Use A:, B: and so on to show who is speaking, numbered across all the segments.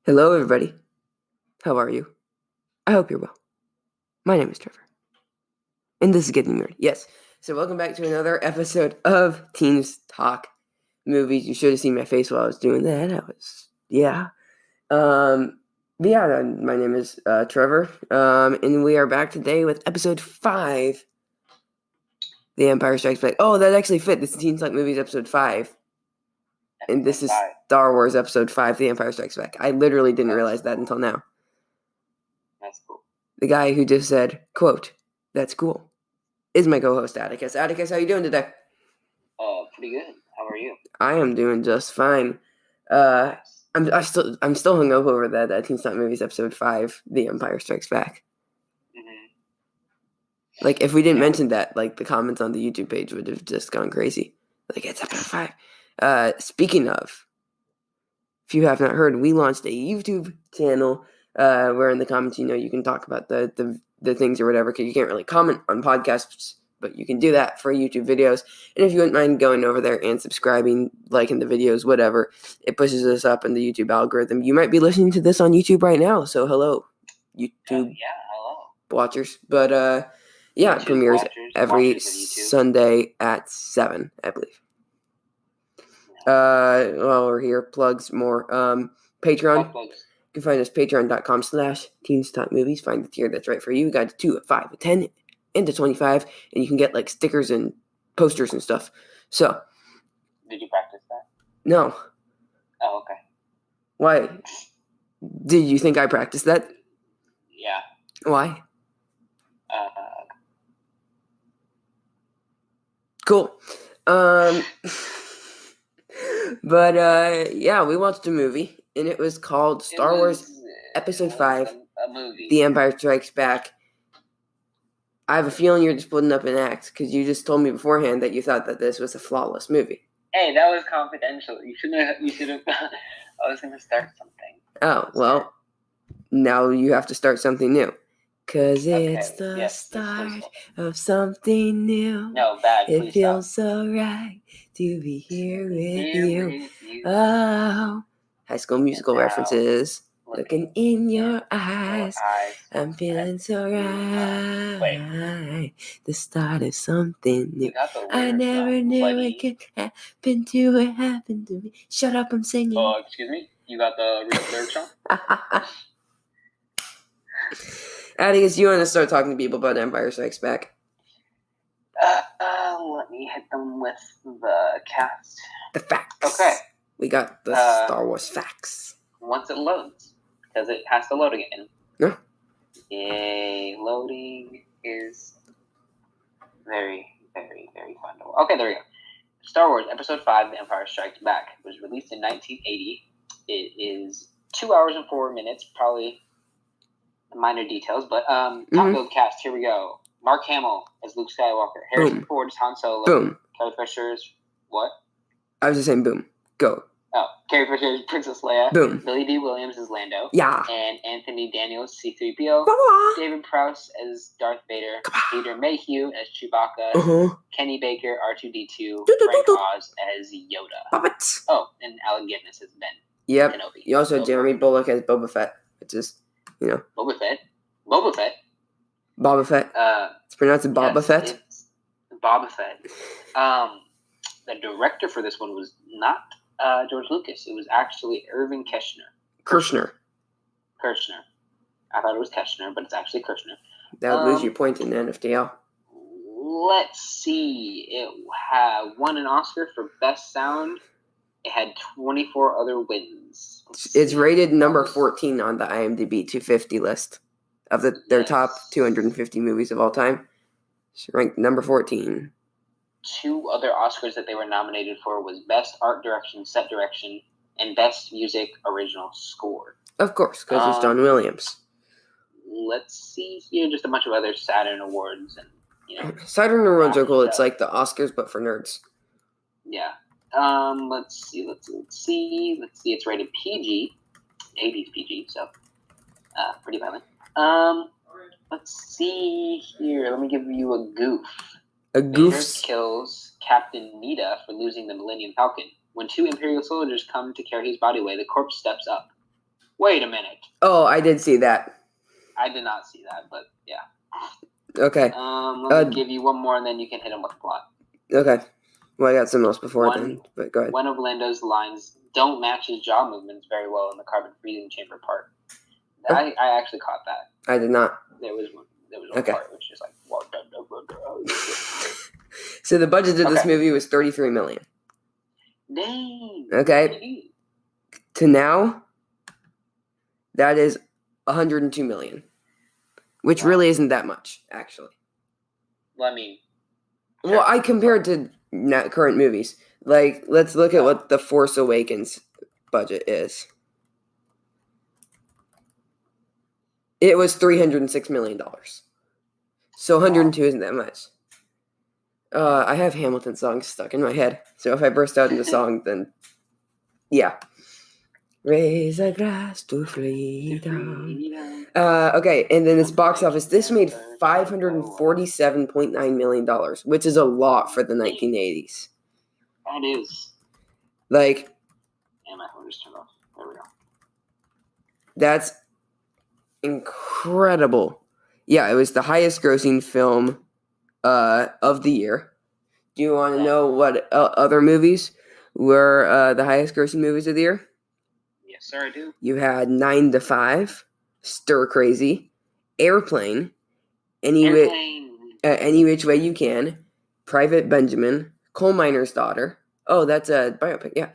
A: Hello, everybody. How are you? I hope you're well. My name is Trevor, and this is Getting Weird. Yes. So welcome back to another episode of Teens Talk Movies. You should have seen my face while I was doing that. My name is Trevor, and we are back today with episode 5, The Empire Strikes Back. Oh, that actually fit. This is Teens Talk Movies episode 5. And this is Star Wars episode 5, The Empire Strikes Back. I literally didn't realize that until now.
B: That's cool.
A: The guy who just said, quote, "That's cool," is my co-host, Atticus. Atticus, how you doing today?
B: Pretty good. How are you?
A: I am doing just fine. I'm still hungover over that Teen Stunt Movies episode 5, The Empire Strikes Back.
B: Mm-hmm.
A: Like, if we didn't mention that, like, the comments on the YouTube page would have just gone crazy. Like, it's episode 5. Speaking of, if you have not heard, we launched a YouTube channel where in the comments, you can talk about the things or whatever, because you can't really comment on podcasts, but you can do that for YouTube videos. And if you wouldn't mind going over there and subscribing, liking the videos, whatever, it pushes us up in the YouTube algorithm. You might be listening to this on YouTube right now, so hello, YouTube
B: Hello.
A: watchers. But it premieres every Sunday at 7, I believe. While we're here, plugs more. Patreon. You can find us patreon.com/teenstalkmovies. Find the tier that's right for you. We got a 2, a 5, a 10, and a 25, and you can get like stickers and posters and stuff. So,
B: did you practice that?
A: No.
B: Oh, okay.
A: Why? Did you think I practiced that?
B: Yeah.
A: Why? Cool. But we watched a movie, and it was called Star Wars Episode 5,
B: a movie.
A: The Empire Strikes Back. I have a feeling you're just splitting up an act, because you just told me beforehand that you thought that this was a flawless movie.
B: Hey, that was confidential. You should have. I was going to start something.
A: Oh, well, now you have to start something new. Because it's the start of something new.
B: No, bad.
A: It feels so right to be here with you. Oh, High School Musical references. Looking in your eyes, I'm feeling so right. The start of something new. I never knew it could happen to what happened to me. Shut up, I'm singing.
B: Oh, excuse me? You got the lyrics wrong?
A: Atticus, you want to start talking to people about Empire Strikes Back?
B: Let me hit them with the cast.
A: The facts.
B: Okay.
A: We got the Star Wars facts.
B: Once it loads, because it has to load again.
A: Yeah.
B: Yay, loading is very, very, very fun. Okay, there we go. Star Wars Episode 5, The Empire Strikes Back, was released in 1980. It is 2 hours and 4 minutes, probably minor details, but top build cast, here we go. Mark Hamill as Luke Skywalker. Harrison Ford as Han Solo.
A: Boom.
B: Carrie Fisher as what?
A: I was just saying boom. Go.
B: Oh, Carrie Fisher as Princess Leia.
A: Boom.
B: Billy D. Williams as Lando.
A: Yeah.
B: And Anthony Daniels C-3PO. David Prowse as Darth Vader. Peter Mayhew as Chewbacca. Kenny Baker, R2-D2. Frank Oz as Yoda. Oh, and Alec Guinness as Ben.
A: Yep.
B: Kenobi.
A: You also had Jeremy Bullock as Boba Fett, which is,
B: Boba Fett.
A: Boba Fett. It's pronounced Boba Fett.
B: It's Boba Fett. The director for this one was not George Lucas. It was actually Irving Kirshner. I thought it was Keschner, but it's actually Kirshner.
A: That would lose your point in the NFTL.
B: Let's see. It won an Oscar for Best Sound. It had 24 other wins.
A: It's rated number 14 on the IMDb 250 list of their top 250 movies of all time. It's ranked number 14.
B: 2 other Oscars that they were nominated for was Best Art Direction, Set Direction, and Best Music Original Score.
A: Of course, because it's John Williams.
B: Let's see here, just a bunch of other Saturn Awards and
A: Saturn Awards are cool. It's like the Oscars, but for nerds.
B: Yeah. Let's see. It's rated PG. 80s PG, so pretty violent. Let's see here. Let me give you a goof. Vader kills Captain Nita for losing the Millennium Falcon. When 2 Imperial soldiers come to carry his body away, the corpse steps up. Wait a minute.
A: Oh, I did see that.
B: I did not see that, but yeah.
A: Okay.
B: Let me give you one more, and then you can hit him with the plot.
A: Okay. Well, I got something else before then, but go ahead.
B: One of Lando's lines don't match his jaw movements very well in the carbon freezing chamber part. I actually caught that.
A: I did not.
B: There was one
A: Okay.
B: part which is like, well done.
A: So the budget of this movie was $33 million.
B: Dang.
A: Okay. To now, that is $102 million, which really isn't that much, actually.
B: Well, I mean,
A: well, I compared to current movies. Like, let's look at what The Force Awakens budget is. It was $306 million. So 102 isn't that much. I have Hamilton songs stuck in my head. So if I burst out into song, then yeah. Raise a glass to freedom. Okay, and then its box office. This made $547.9 million, which is a lot for the 1980s.
B: That is.
A: Like.
B: Yeah, my phone just turned off. There we go.
A: That's incredible. Yeah, it was the highest grossing film of the year. Do you want to know what other movies were the highest grossing movies of the year?
B: Yes, sir, I do.
A: You had 9 to 5, Stir Crazy, Airplane, Any Which Way You Can, Private Benjamin, Coal Miner's Daughter. Oh, that's a biopic, yeah.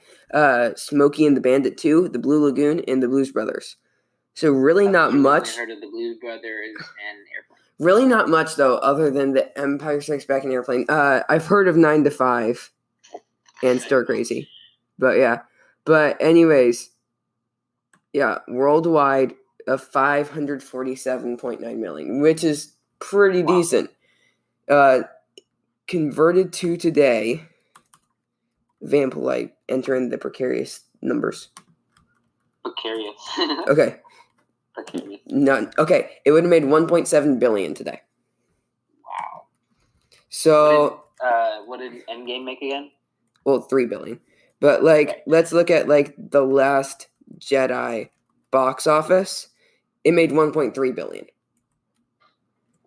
A: Smokey and the Bandit 2, The Blue Lagoon, and The Blues Brothers. So really not much.
B: I heard of The Blues Brothers and Airplane.
A: Really not much, though, other than The Empire Strikes Back and Airplane. I've heard of 9 to 5 and Stir Crazy. But, yeah. But, anyways, yeah, worldwide of $547.9 million, which is pretty decent. Converted to today, Vampolite, entering the precarious numbers.
B: Precarious.
A: Okay. None. Okay, it would have made $1.7 billion today.
B: Wow.
A: So
B: what did Endgame make again?
A: Well, $3 billion. But let's look at The Last Jedi box office. It made $1.3 billion.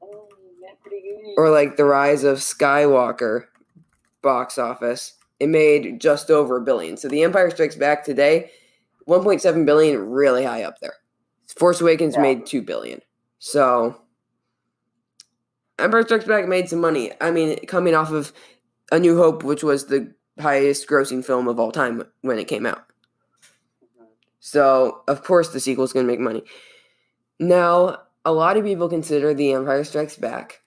B: Oh, that's pretty good.
A: Or The Rise of Skywalker box office. It made just over $1 billion. So The Empire Strikes Back today, $1.7 billion, really high up there. Force Awakens made $2 billion. So Empire Strikes Back made some money. I mean, coming off of A New Hope, which was the highest grossing film of all time when it came out. So, of course, the sequel is going to make money. Now, a lot of people consider The Empire Strikes Back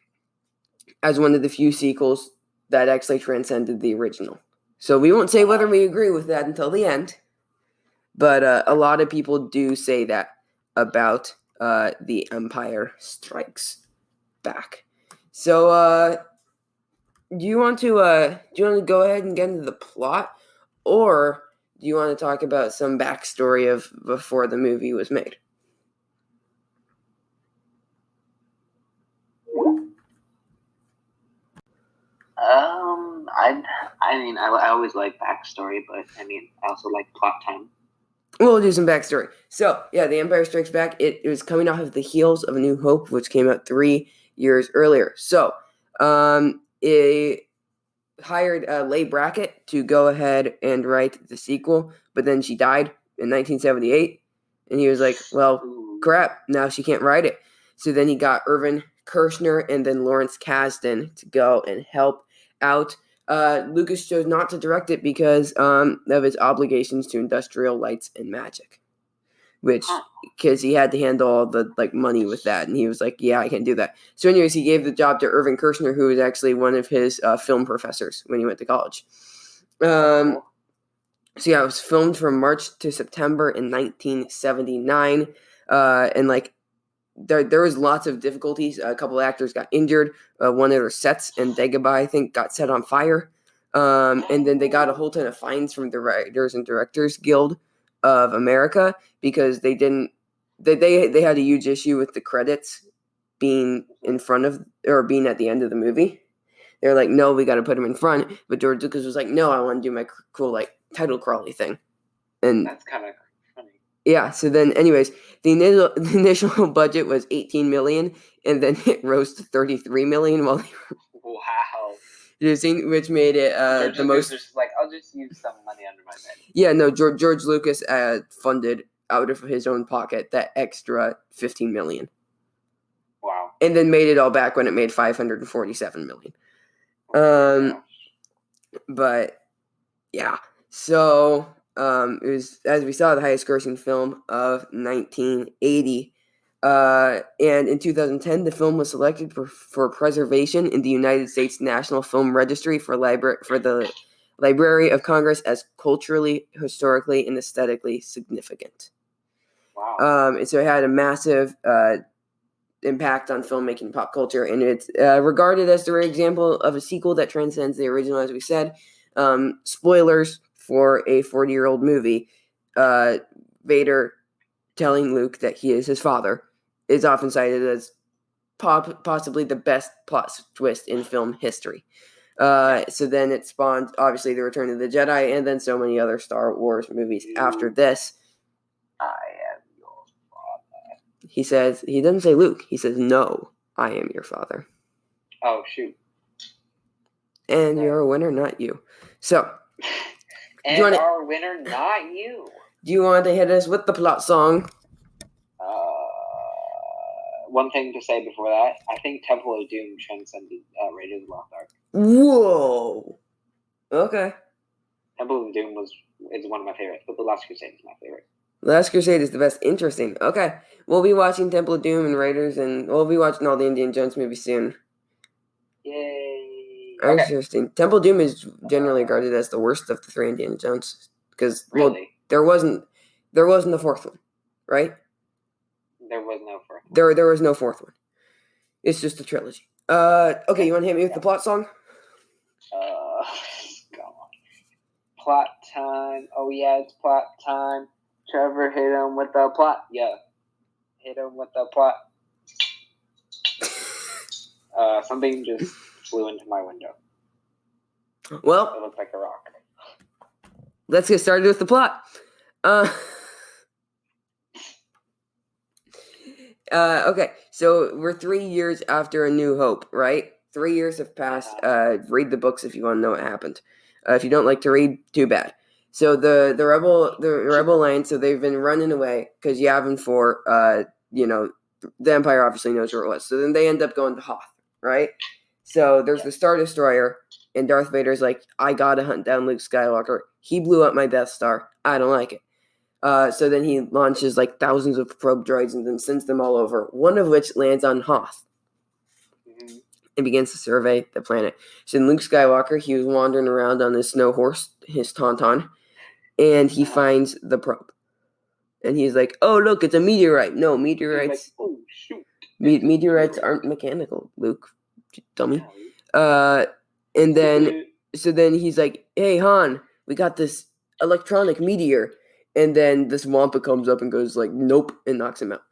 A: as one of the few sequels that actually transcended the original. So we won't say whether we agree with that until the end. But a lot of people do say that about The Empire Strikes Back. So, do you want to go ahead and get into the plot, or do you want to talk about some backstory of before the movie was made?
B: I always like backstory, but I also like plot time.
A: We'll do some backstory. So, yeah, The Empire Strikes Back, it was coming off of the heels of A New Hope, which came out 3 years earlier. So, it hired Leigh Brackett to go ahead and write the sequel, but then she died in 1978, and he was like, well, crap, now she can't write it. So then he got Irvin Kershner and then Lawrence Kasdan to go and help out. Lucas chose not to direct it because of his obligations to Industrial Lights and Magic, because he had to handle all the money with that, and he was like, yeah, I can't do that. So anyways, he gave the job to Irvin Kershner, who was actually one of his film professors when he went to college. So yeah, it was filmed from March to September in 1979, and there was lots of difficulties. A couple of actors got injured. One of their sets in Dagobah, I think, got set on fire. And then they got a whole ton of fines from the Writers and Directors Guild of America because they had a huge issue with the credits being in front of or being at the end of the movie. They're like, no, we got to put them in front. But George Lucas was like, no, I want to do my cool title crawly thing. And
B: that's kind of funny.
A: Yeah. So then, anyways, the initial budget was $18 million, and then it rose to $33 million while
B: Wow.
A: which made it
B: George
A: the
B: Lucas
A: most.
B: just like, I'll just use some money under my bed.
A: Yeah, no, George Lucas funded out of his own pocket that extra $15 million.
B: Wow.
A: And then made it all back when it made $547 million. But yeah, so it was, as we saw, the highest grossing film of 1980. And in 2010, the film was selected for preservation in the United States National Film Registry for the Library of Congress as culturally, historically, and aesthetically significant.
B: Wow.
A: And so it had a massive impact on filmmaking and pop culture, and it's regarded as the rare example of a sequel that transcends the original, as we said. Spoilers for a 40-year-old movie. Vader telling Luke that he is his father is often cited as possibly the best plot twist in film history. So then it spawned, obviously, The Return of the Jedi, and then so many other Star Wars movies after this.
B: I am your father.
A: He says, he doesn't say Luke, he says, no, I am your father.
B: Oh, shoot.
A: And you're a winner, not you. So,
B: and our winner, not you.
A: Do you want to hit us with the plot song?
B: One thing to say before that, I think Temple of Doom transcended Raiders of the Lost Ark.
A: Whoa. Okay.
B: Temple of Doom is one of my favorites, but The Last Crusade is my favorite.
A: Last Crusade is the best. Interesting. Okay. We'll be watching Temple of Doom and Raiders, and we'll be watching all the Indiana Jones movies soon.
B: Yay.
A: Interesting. Okay. Temple of Doom is generally regarded as the worst of the three Indiana Jones. Because,
B: really?
A: There wasn't a fourth one, right?
B: There was no fourth one.
A: There was no fourth one. It's just a trilogy. Okay, you want to hit me with the plot song?
B: Come on. Plot time. Oh, yeah, it's plot time. Trevor, hit him with the plot. Yeah. Hit him with the plot. Something just flew into my window.
A: Well,
B: it looked like a rock.
A: Let's get started with the plot. Okay, so we're 3 years after A New Hope, right? 3 years have passed. Read the books if you want to know what happened. If you don't like to read, too bad. So the rebel line, so they've been running away because Yavin 4, the Empire obviously knows where it was. So then they end up going to Hoth, right? So there's the Star Destroyer, and Darth Vader's like, I gotta hunt down Luke Skywalker. He blew up my Death Star. I don't like it. So then he launches like thousands of probe droids and then sends them all over, one of which lands on Hoth and begins to survey the planet. So then Luke Skywalker, he was wandering around on his snow horse, his Tauntaun, and he finds the probe. And he's like, oh, look, it's a meteorite. No, meteorites.
B: Like, oh, shoot.
A: Meteorites aren't mechanical, Luke. Dummy. And then, so then he's like, hey, Han, we got this electronic meteor. And then this Wampa comes up and goes like, nope, and knocks him out.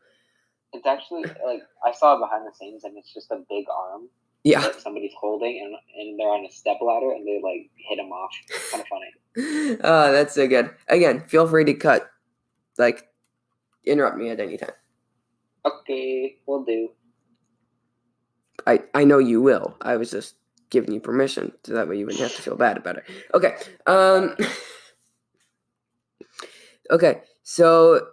B: It's actually, like, I saw it behind the scenes, and it's just a big arm that somebody's holding, and they're on a stepladder, and they, like, hit him off. It's kind of funny.
A: Oh, that's so good. Again, feel free to cut, like, interrupt me at any time.
B: Okay, will do.
A: I know you will. I was just giving you permission, so that way you wouldn't have to feel bad about it. Okay. Okay, so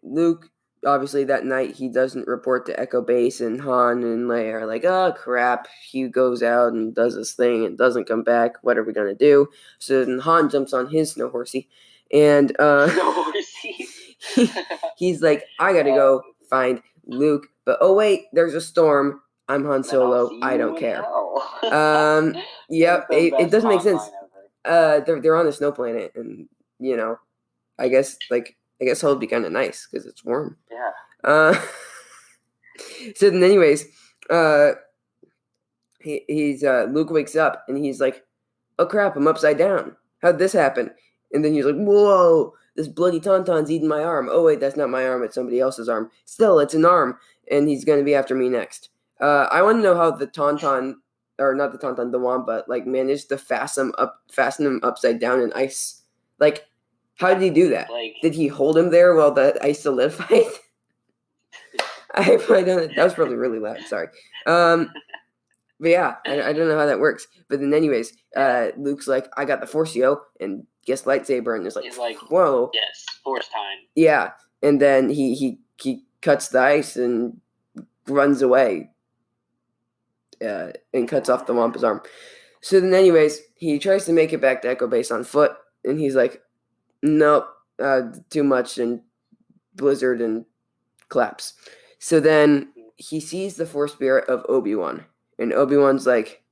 A: Luke, obviously that night, he doesn't report to Echo Base, and Han and Leia are like, oh, crap. He goes out and does this thing and doesn't come back. What are we going to do? So then Han jumps on his snow horsey, and he's like, I got to go find Luke. But, oh, wait, there's a storm. I'm Han Solo. I don't care. Yep, it doesn't make sense. They're on the snow planet, and, I guess it'll be kind of nice because it's warm.
B: Yeah.
A: So then, anyways, he's Luke wakes up and he's like, "Oh crap, I'm upside down. How'd this happen?" And then he's like, "Whoa, this bloody Tauntaun's eating my arm. Oh wait, that's not my arm. It's somebody else's arm. Still, it's an arm, and he's gonna be after me next." I want to know how the Tauntaun, or not the Tauntaun, the Wampa, like managed to fasten him upside down in ice, like. How did he do that?
B: Like,
A: Did he hold him there while the ice solidified? I don't. That was probably really loud. Sorry. But yeah, I don't know how that works. But then, anyways, Luke's like, I got the Force, yo, and gets lightsaber, and it's like,
B: he's like,
A: whoa.
B: yes, Force time.
A: Yeah, and then he cuts the ice and runs away, and cuts off the Wampa's arm. So then, anyways, he tries to make it back to Echo Base on foot, and he's like, nope, too much, and blizzard and collapse. So then he sees the Force spirit of Obi-Wan, and Obi-Wan's like,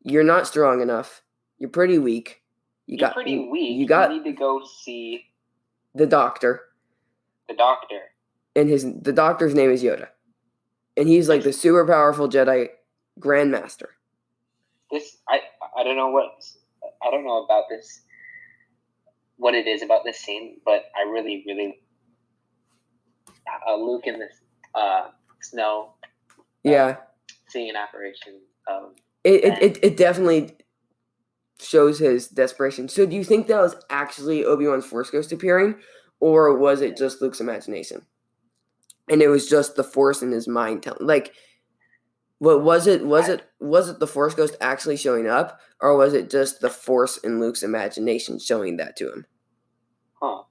A: you're not strong enough. You're pretty weak.
B: You're pretty weak.
A: You
B: need to go see
A: the doctor.
B: The doctor.
A: And the doctor's name is Yoda. And he's like the super powerful Jedi Grandmaster.
B: I don't know about this, what it is about this scene, but I really, really, Luke in the snow.
A: Yeah.
B: Seeing an apparition.
A: It definitely shows his desperation. So do you think that was actually Obi-Wan's Force Ghost appearing, or was it just Luke's imagination? And it was just the Force in his mind telling, like, what was it? Was it the Force Ghost actually showing up, or was it just the Force in Luke's imagination showing that to him?
B: Huh.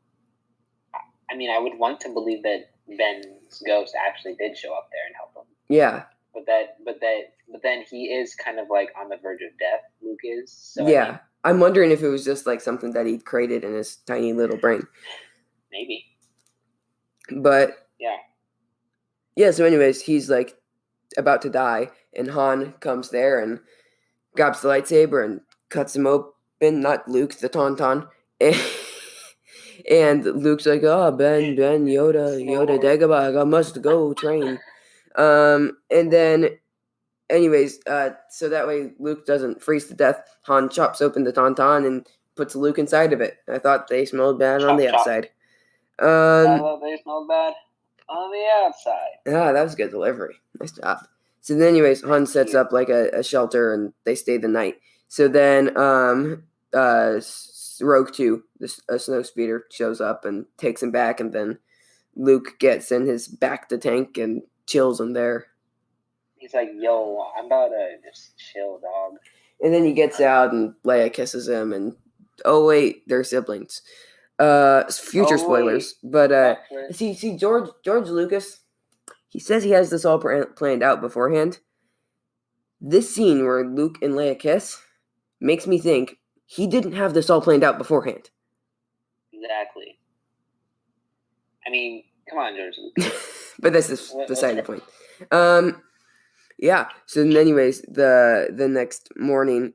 B: I mean, I would want to believe that Ben's ghost actually did show up there and help him.
A: Yeah.
B: But then he is kind of like on the verge of death. Luke is. So
A: yeah, I'm wondering if it was just like something that he created in his tiny little brain.
B: Maybe.
A: But
B: yeah.
A: Yeah. So, anyways, he's like about to die, and Han comes there and grabs the lightsaber and cuts him open. Not Luke, the Tauntaun. And Luke's like, "Oh, Ben, Yoda, Dagobah, I must go train." And then, anyways, so that way Luke doesn't freeze to death. Han chops open the Tauntaun and puts Luke inside of it. I thought they smelled bad on the outside.
B: I thought they smelled bad on the outside.
A: Ah, that was good delivery. Nice job. So then, anyways, Han sets up like a shelter and they stay the night. So then, Rogue 2, a snow speeder, shows up and takes him back, and then Luke gets in his back to tank and chills him there.
B: He's like, yo, I'm about to just chill, dog.
A: And then he gets out and Leia kisses him, and oh wait, they're siblings. Future spoilers. But see George Lucas, he says he has this all planned out beforehand. This scene where Luke and Leia kiss makes me think he didn't have this all planned out beforehand.
B: Exactly. I mean, come on, George Lucas.
A: But that's beside the point. Yeah. So, anyways, the next morning,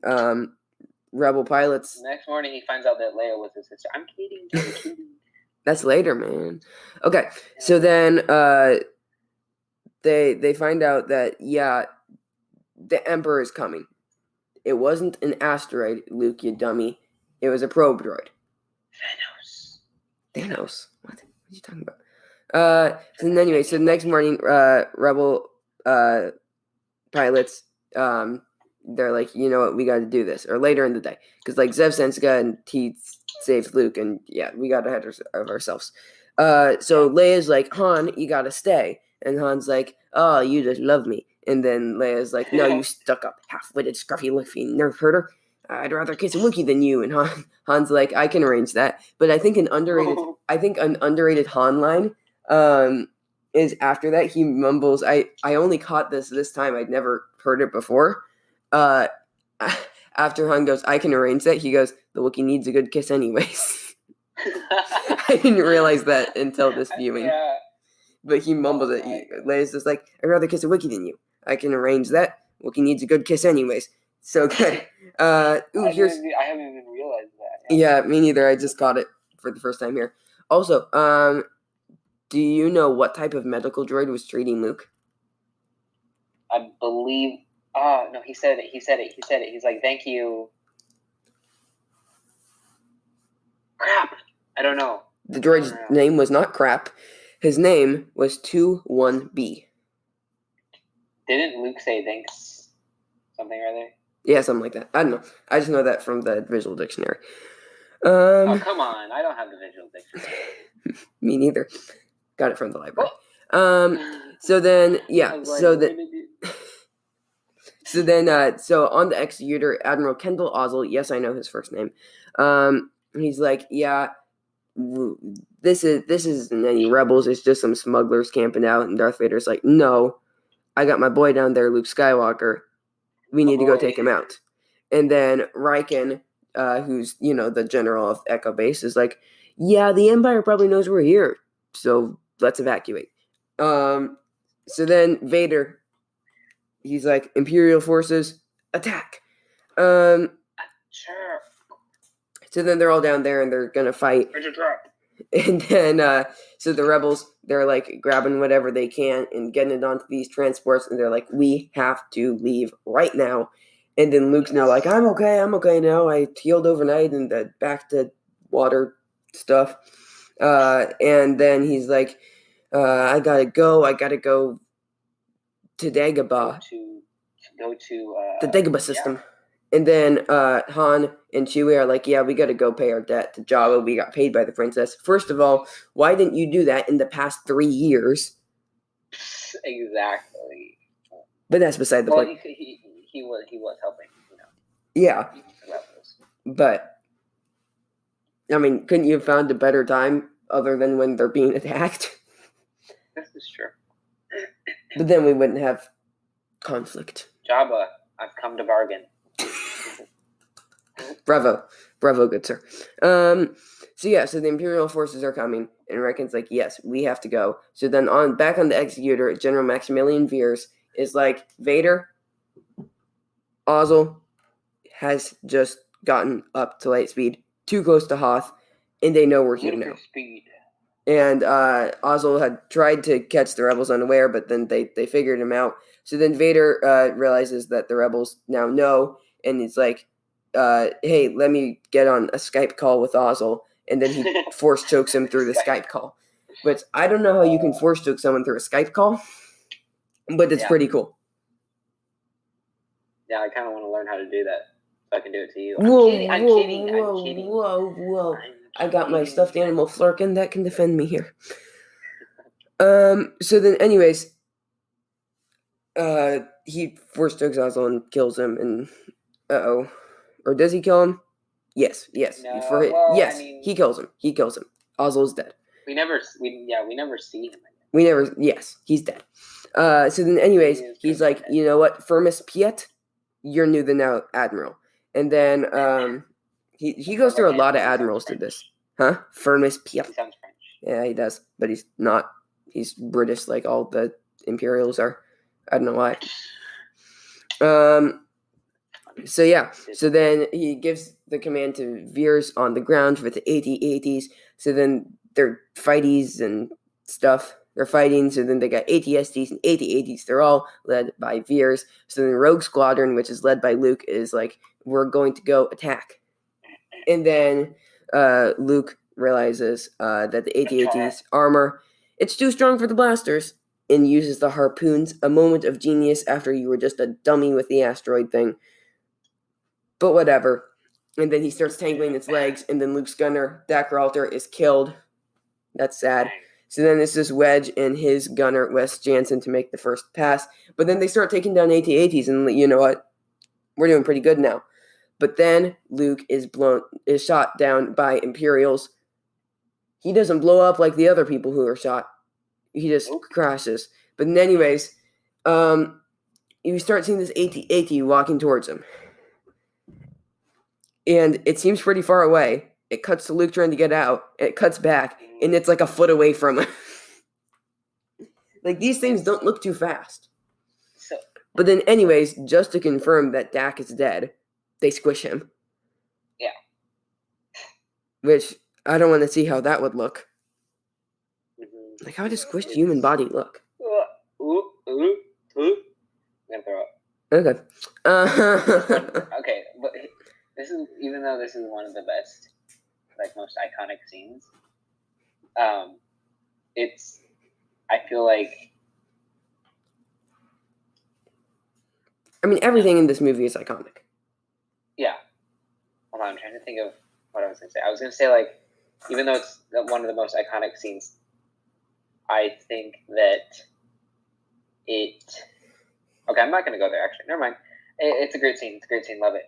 A: Rebel pilots.
B: The next morning, he finds out that Leia was his sister. I'm kidding.
A: That's later, man. Okay. So then, they find out that the Emperor is coming. It wasn't an asteroid, Luke, you dummy. It was a probe droid. Thanos. What are you talking about? So anyway, so the next morning, Rebel pilots, they're like, you know what, we got to do this. Or later in the day, because like Zev Senska and he saved Luke, and we got ahead of ourselves. So Leia's like, Han, you got to stay, and Han's like, oh, you just love me. And then Leia's like, no, you stuck-up, half-witted, scruffy-looking nerf herder. I'd rather kiss a Wookiee than you. And Han's like, I can arrange that. But I think an underrated Han line is after that. He mumbles, I only caught this time. I'd never heard it before. After Han goes, I can arrange that, he goes, the Wookiee needs a good kiss anyways. I didn't realize that until this viewing.
B: Yeah.
A: But he mumbled it. Leia's just like, I'd rather kiss a Wookiee than you. I can arrange that. Wookiee needs a good kiss anyways. So good.
B: I haven't even realized that.
A: Yeah, me neither. I just caught it for the first time here. Also, do you know what type of medical droid was treating Luke?
B: I believe... Oh, no, he said it. He's like, thank you. Crap. I don't know.
A: The droid's name was not crap. His name was 21B.
B: Didn't Luke say thanks something or other?
A: Yeah, something like that. I don't know. I just know that from the visual dictionary.
B: Oh, come on. I don't have the visual picture.
A: Me neither. Got it from the library. So then, yeah. So on the executor, Admiral Kendall Ozzel, yes, I know his first name. He's like, yeah, this isn't any rebels. It's just some smugglers camping out. And Darth Vader's like, no, I got my boy down there, Luke Skywalker. We need to go take him out. And then Riken, who's, the general of Echo Base, is like, yeah, the Empire probably knows we're here, so let's evacuate. So then Vader, he's like, Imperial forces, attack.
B: Sure.
A: So then they're all down there and they're gonna fight. And then, so the rebels, they're like grabbing whatever they can and getting it onto these transports, and they're like, we have to leave right now. And then Luke's now like, I'm okay now. I healed overnight and back to water stuff. And then he's like, I gotta go to Dagobah.
B: Go to
A: the Dagobah system. Yeah. And then Han and Chewie are like, yeah, we gotta go pay our debt to Jabba. We got paid by the princess. First of all, why didn't you do that in the past 3 years?
B: Exactly.
A: But that's beside the point.
B: He was helping,
A: Yeah. But, I mean, couldn't you have found a better time other than when they're being attacked?
B: This is true.
A: But then we wouldn't have conflict.
B: Jabba, I've come to bargain.
A: Bravo, good sir. So the Imperial forces are coming, and Riken's like, yes, we have to go. So then back on the executor, General Maximilian Veers is like, Vader, Ozzel has just gotten up to light speed, too close to Hoth, and they know we're here now.
B: Speed.
A: And Ozzel had tried to catch the rebels unaware, but then they figured him out. So then Vader realizes that the rebels now know, and he's like, hey, let me get on a Skype call with Ozzel. And then he force chokes him through the Skype call. Which, I don't know how you can force choke someone through a Skype call, but it's pretty cool.
B: Yeah, I kind of want to learn how to do that, so I can do it to you.
A: I'm kidding. Whoa. I got my stuffed animal Flurkin that can defend me here. So then, anyways, he force chokes Ozzel and kills him, and or does he kill him? Yes.
B: No,
A: he kills him. Ozzel's dead.
B: We never see him again.
A: Yes, he's dead. So then, anyways, he's like, you know what, Firmus Piet, you're new the now admiral. And then he goes through a lot of admirals to this. Huh? Firmus Piet.
B: He sounds French.
A: Yeah, he does, but he's not. He's British like all the Imperials are. I don't know why. So then he gives the command to Veers on the ground with the AT-ATs. So then they're fighties and stuff. They're fighting. So then they got AT-STs and AT-ATs. They're all led by Veers. So then Rogue Squadron, which is led by Luke, is like, we're going to go attack. And then Luke realizes that the AT-ATs armor, it's too strong for the blasters, and uses the harpoons, a moment of genius after you were just a dummy with the asteroid thing. But whatever. And then he starts tangling its legs, and then Luke's gunner, Dakralter, is killed. That's sad. So then it's just Wedge and his gunner, Wes Jansen, to make the first pass. But then they start taking down AT-ATs, and you know what? We're doing pretty good now. But then Luke is shot down by Imperials. He doesn't blow up like the other people who are shot. He just crashes. But anyways, you start seeing this AT-AT walking towards him. And it seems pretty far away. It cuts to Luke trying to get out. And it cuts back. And it's like a foot away from him. Like, these things don't look too fast. But then anyways, just to confirm that Dak is dead, they squish him.
B: Yeah.
A: Which, I don't want to see how that would look. Mm-hmm. Like, how would a squished human body look?
B: I'm gonna throw up.
A: Okay.
B: Okay, but even though this is one of the best, like, most iconic scenes, I feel like,
A: I mean, everything in this movie is iconic.
B: Yeah. Hold on, I'm trying to think of what I was going to say. I was going to say, like, even though it's one of the most iconic scenes, I think that it... Okay, I'm not going to go there, actually. Never mind. It's a great scene. It's a great scene. Love it.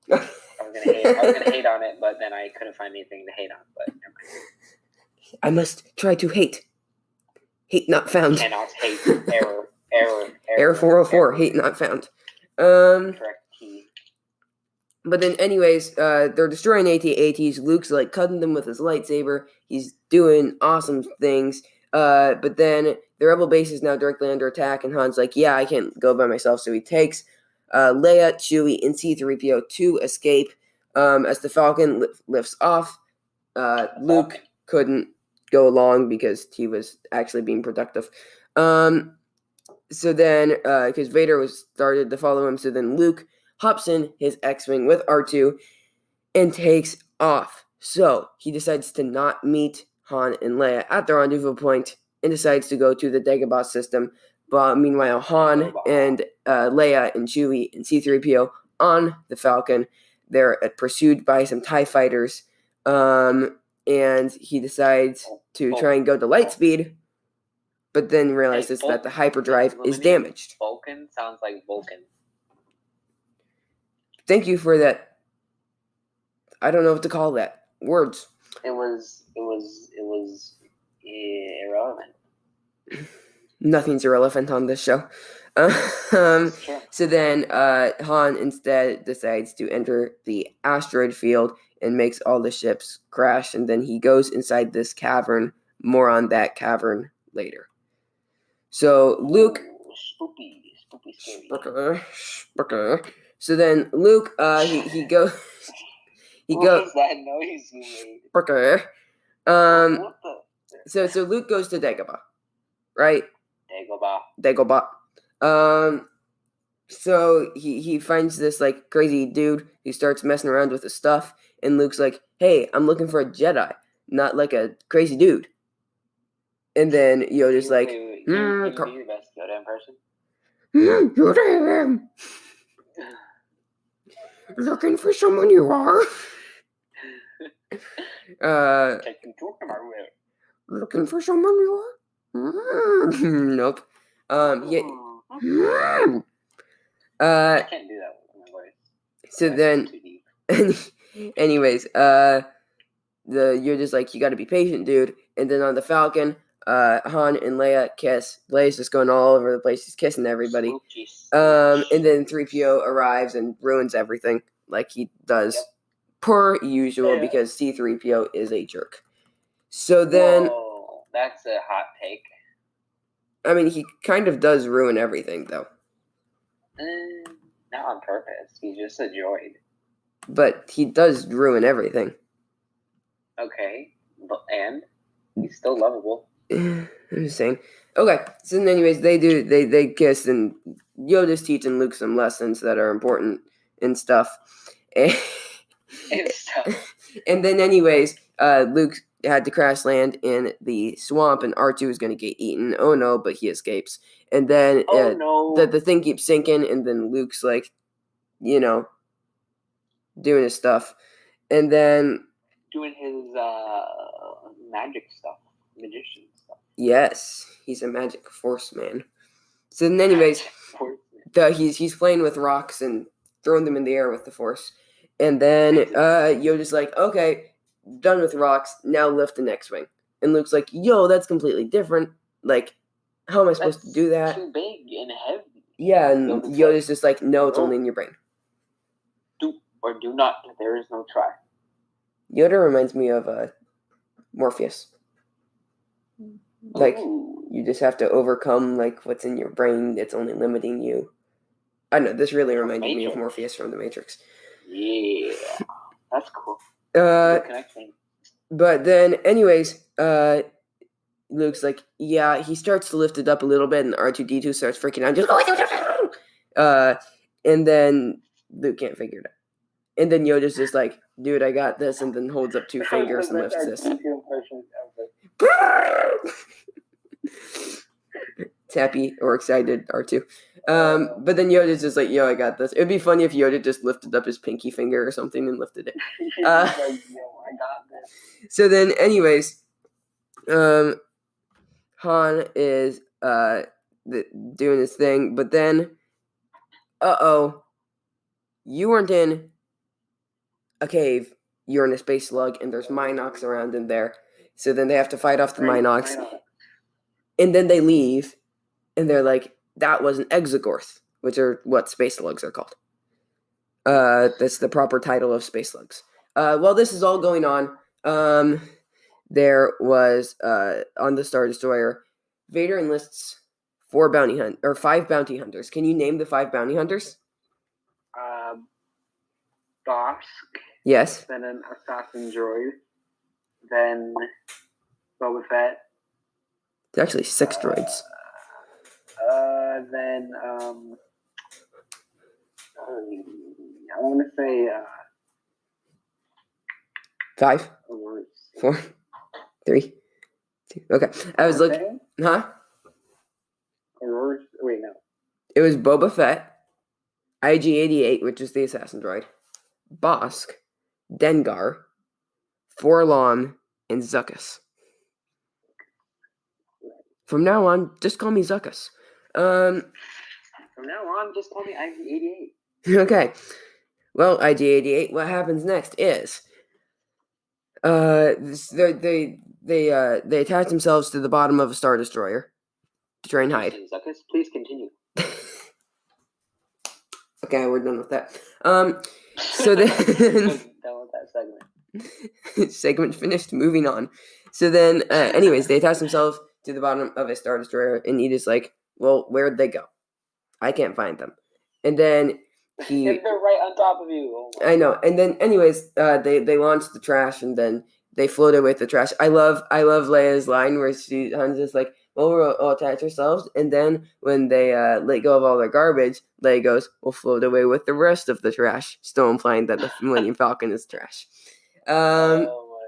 B: I was gonna hate on it, but then I couldn't find anything to hate on. But never mind.
A: I must try to hate. Hate not found.
B: Cannot hate. Error
A: 404. Hate not found.
B: Correct key.
A: But then, anyways, they're destroying AT-ATs. Luke's like cutting them with his lightsaber. He's doing awesome things. But then the Rebel base is now directly under attack, and Han's like, yeah, I can't go by myself. So he takes Leia, Chewie, and C-3PO to escape. As the Falcon lifts off, Luke couldn't go along because he was actually being productive. So then, because Vader was started to follow him, so then Luke hops in his X-Wing with R2 and takes off. So he decides to not meet Han and Leia at the rendezvous point and decides to go to the Dagobah system. But meanwhile, Han and Leia and Chewie and C-3PO on the Falcon, they're pursued by some TIE fighters, and he decides to try and go to light speed, but then realizes that the hyperdrive is damaged.
B: Vulcan sounds like Vulcan.
A: Thank you for that. I don't know what to call that. Words.
B: It was irrelevant.
A: Nothing's irrelevant on this show. So then Han instead decides to enter the asteroid field and makes all the ships crash, and then he goes inside this cavern. More on that cavern later. So Luke...
B: Spooky scary.
A: Okay. So then Luke, he goes...
B: What is that noise you made?
A: Okay.
B: What the...
A: So Luke goes to Dagobah, right?
B: Dagobah.
A: So he finds this like crazy dude who starts messing around with his stuff, and Luke's like, "Hey, I'm looking for a Jedi, not like a crazy dude." And then Yoda's like,
B: Can you be your best Yoda impression?
A: Yoda, looking for someone you are. Looking for someone you are. Nope. Yeah.
B: I can't do that with my voice.
A: So then, anyways, you're just like, you got to be patient, dude. And then on the Falcon, Han and Leia kiss. Leia's just going all over the place. She's kissing everybody. And then 3PO arrives and ruins everything, like he does per usual, because C-3PO is a jerk. So then,
B: whoa, that's a hot take.
A: I mean, he kind of does ruin everything, though.
B: Not on purpose. He's just a droid.
A: But he does ruin everything.
B: Okay, and he's still lovable.
A: I'm just saying. Okay, so anyways, they kiss, and Yoda's teaching Luke some lessons that are important and stuff. And then anyways, Luke had to crash land in the swamp, and R2 is going to get eaten. Oh no, but he escapes. And then the thing keeps sinking, and then Luke's like, doing his stuff. And then...
B: doing his magic stuff. Magician stuff.
A: Yes, he's a magic force man. So then anyways, he's playing with rocks and throwing them in the air with the force. And then Yoda's like, okay, done with rocks, now lift the X-Wing. And Luke's like, yo, that's completely different. Like, how am I supposed to do that?
B: Too big and heavy.
A: Yeah, and Yoda's just like, no, it's only in your brain.
B: Do or do not. There is no try.
A: Yoda reminds me of Morpheus. Like, you just have to overcome, like, what's in your brain that's only limiting you. I know, this really reminded me of Morpheus from The Matrix.
B: Yeah, that's cool.
A: But then, anyways, Luke's like, yeah, he starts to lift it up a little bit, and R2-D2 starts freaking out, just and then Luke can't figure it out. And then Yoda's just like, dude, I got this, and then holds up two fingers and lifts this. It's happy or excited, R2. But then Yoda's just like, yo, I got this. It'd be funny if Yoda just lifted up his pinky finger or something and lifted it. So then, anyways, Han is doing his thing, but then, you weren't in a cave. You're in a space slug, and there's Minox around in there. So then they have to fight off the Minox, and then they leave, and they're like, "That was an Exogorth," which are what space slugs are called. That's the proper title of space slugs. While this is all going on, there was on the Star Destroyer, Vader enlists 5 bounty hunters. Can you name the 5 bounty hunters?
B: Bosk.
A: Yes.
B: Then an assassin droid. Then Boba Fett.
A: It's actually 6 droids.
B: Then I want to say
A: 5, 4, 3, 2. Okay, I was looking. Huh?
B: Wait, no.
A: It was Boba Fett, IG-88, which is the assassin droid, Bosk, Dengar, Forlom, and Zuckuss. From now on, just call me Zuckuss.
B: From now on, just call me IG-88.
A: Okay. Well, IG-88, what happens next is they attach themselves to the bottom of a Star Destroyer to try and hide.
B: Zuckuss, please continue.
A: Okay, we're done with that. So then
B: done with that segment.
A: Segment finished. Moving on. So then, anyways, they attach themselves to the bottom of a Star Destroyer, and Edith's like, "Well, where'd they go? I can't find them." And then
B: They're right on top of you. Oh
A: I know. And then, anyways, they launched the trash, and then they floated with the trash. I love Leia's line where Han's just like, "Well, we'll attach ourselves," and then when they let go of all their garbage, Leia goes, "We'll float away with the rest of the trash," still implying that the Millennium Falcon is trash.
B: Oh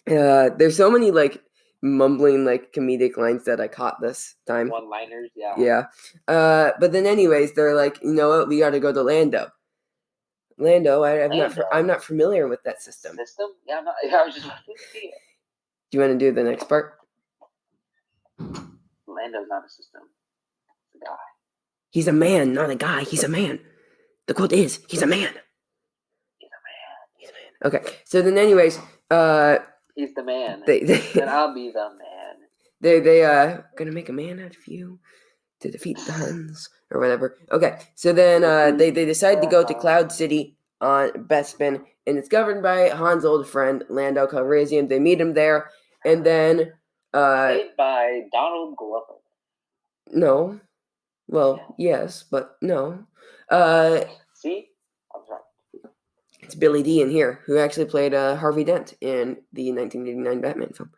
B: my gosh.
A: There's so many like mumbling like comedic lines that I caught this time.
B: One-liners, yeah.
A: Yeah. But then, anyways, they're like, "You know what? We got to go to Lando." I'm not familiar with that system.
B: System? Yeah, I was just about to see it.
A: Do you want to do the next part?
B: Lando's not a system. It's a guy.
A: He's a man, not a guy. He's a man. The quote is, he's a man.
B: He's a man.
A: He's a man. Okay. So then, anyways,
B: he's the man.
A: Then
B: I'll be the man.
A: They gonna make a man out of you to defeat the Huns or whatever. Okay. So then they decide to go to Cloud City on Bespin, and it's governed by Han's old friend Lando Calrissian. They meet him there, and then
B: played by Donald Glover.
A: No. Well, yes, but no.
B: See? I'm sorry.
A: It's Billy D in here, who actually played Harvey Dent in the 1989 Batman film.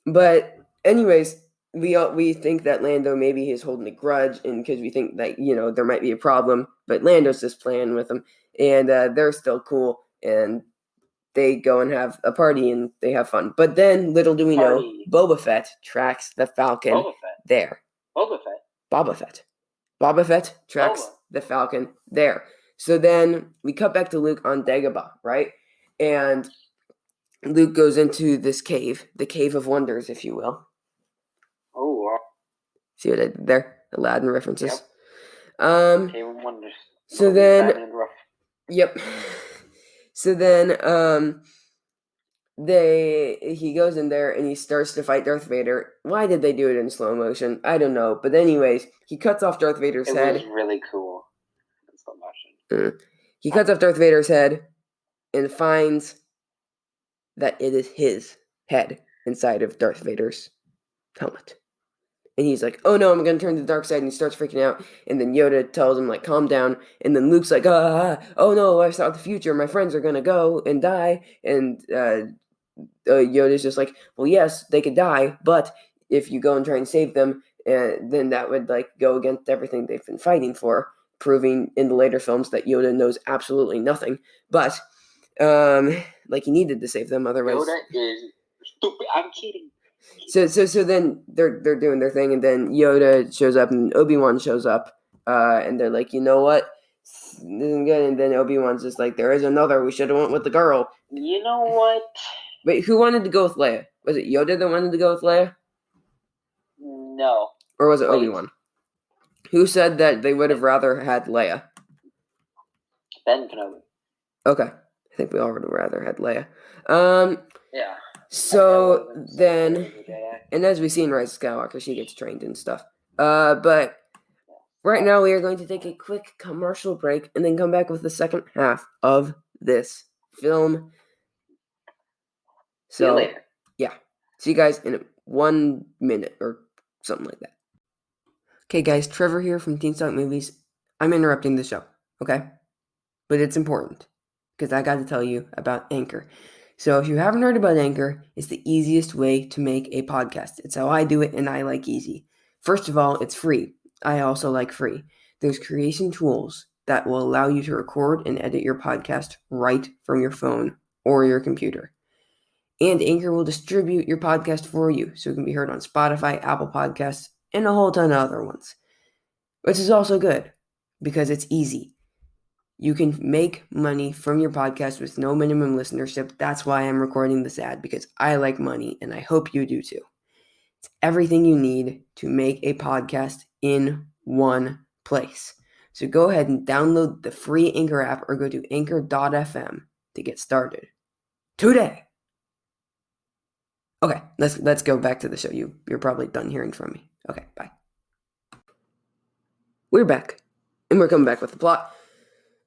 A: But anyways, we think that Lando maybe he's holding a grudge, and because we think that there might be a problem, but Lando's just playing with them, and they're still cool, and they go and have a party and they have fun. But then, little do we know, Boba Fett tracks the Falcon there. Boba Fett tracks the Falcon there. So then we cut back to Luke on Dagobah, right? And Luke goes into this cave, the Cave of Wonders, if you will.
B: Oh, wow.
A: See what I did there? Aladdin references.
B: Yep. Cave of Wonders.
A: So then, yep. So then, he goes in there and he starts to fight Darth Vader. Why did they do it in slow motion? I don't know. But anyways, he cuts off Darth Vader's head.
B: It was really cool. In slow motion.
A: He cuts off Darth Vader's head and finds that it is his head inside of Darth Vader's helmet. And he's like, "Oh no, I'm going to turn to the dark side." And he starts freaking out. And then Yoda tells him, like, "Calm down." And then Luke's like, "Oh no, I saw the future. My friends are going to go and die." And Yoda's just like, "Well, yes, they could die. But if you go and try and save them, then that would, like, go against everything they've been fighting for." Proving in the later films that Yoda knows absolutely nothing. But, like, he needed to save them. Otherwise,
B: Yoda is stupid. I'm kidding.
A: So then they're doing their thing, and then Yoda shows up, and Obi-Wan shows up, and they're like, "You know what? And then Obi-Wan's just like, there is another. We should have went with the girl.
B: You know what?
A: Wait, who wanted to go with Leia? Was it Yoda that wanted to go with Leia?
B: No.
A: Or was it
B: Wait.
A: Obi-Wan? Who said that they would have rather had Leia?
B: Ben Kenobi.
A: Okay. I think we all would have rather had Leia.
B: Yeah.
A: So then, and as we see in Rise of Skywalker, she gets trained and stuff. But right now we are going to take a quick commercial break and then come back with the second half of this film. So,
B: see you later.
A: Yeah. See you guys in 1 minute or something like that. Okay, guys, Trevor here from Teen Stock Movies. I'm interrupting the show, okay? But it's important because I got to tell you about Anchor. So if you haven't heard about Anchor, it's the easiest way to make a podcast. It's how I do it, and I like easy. First of all, it's free. I also like free. There's creation tools that will allow you to record and edit your podcast right from your phone or your computer. And Anchor will distribute your podcast for you, so it can be heard on Spotify, Apple Podcasts, and a whole ton of other ones. Which is also good, because it's easy. You can make money from your podcast with no minimum listenership. That's why I'm recording this ad, because I like money, and I hope you do too. It's everything you need to make a podcast in one place. So go ahead and download the free Anchor app or go to anchor.fm to get started today. Okay, let's go back to the show. You're probably done hearing from me. Okay, bye. We're back, and we're coming back with the plot.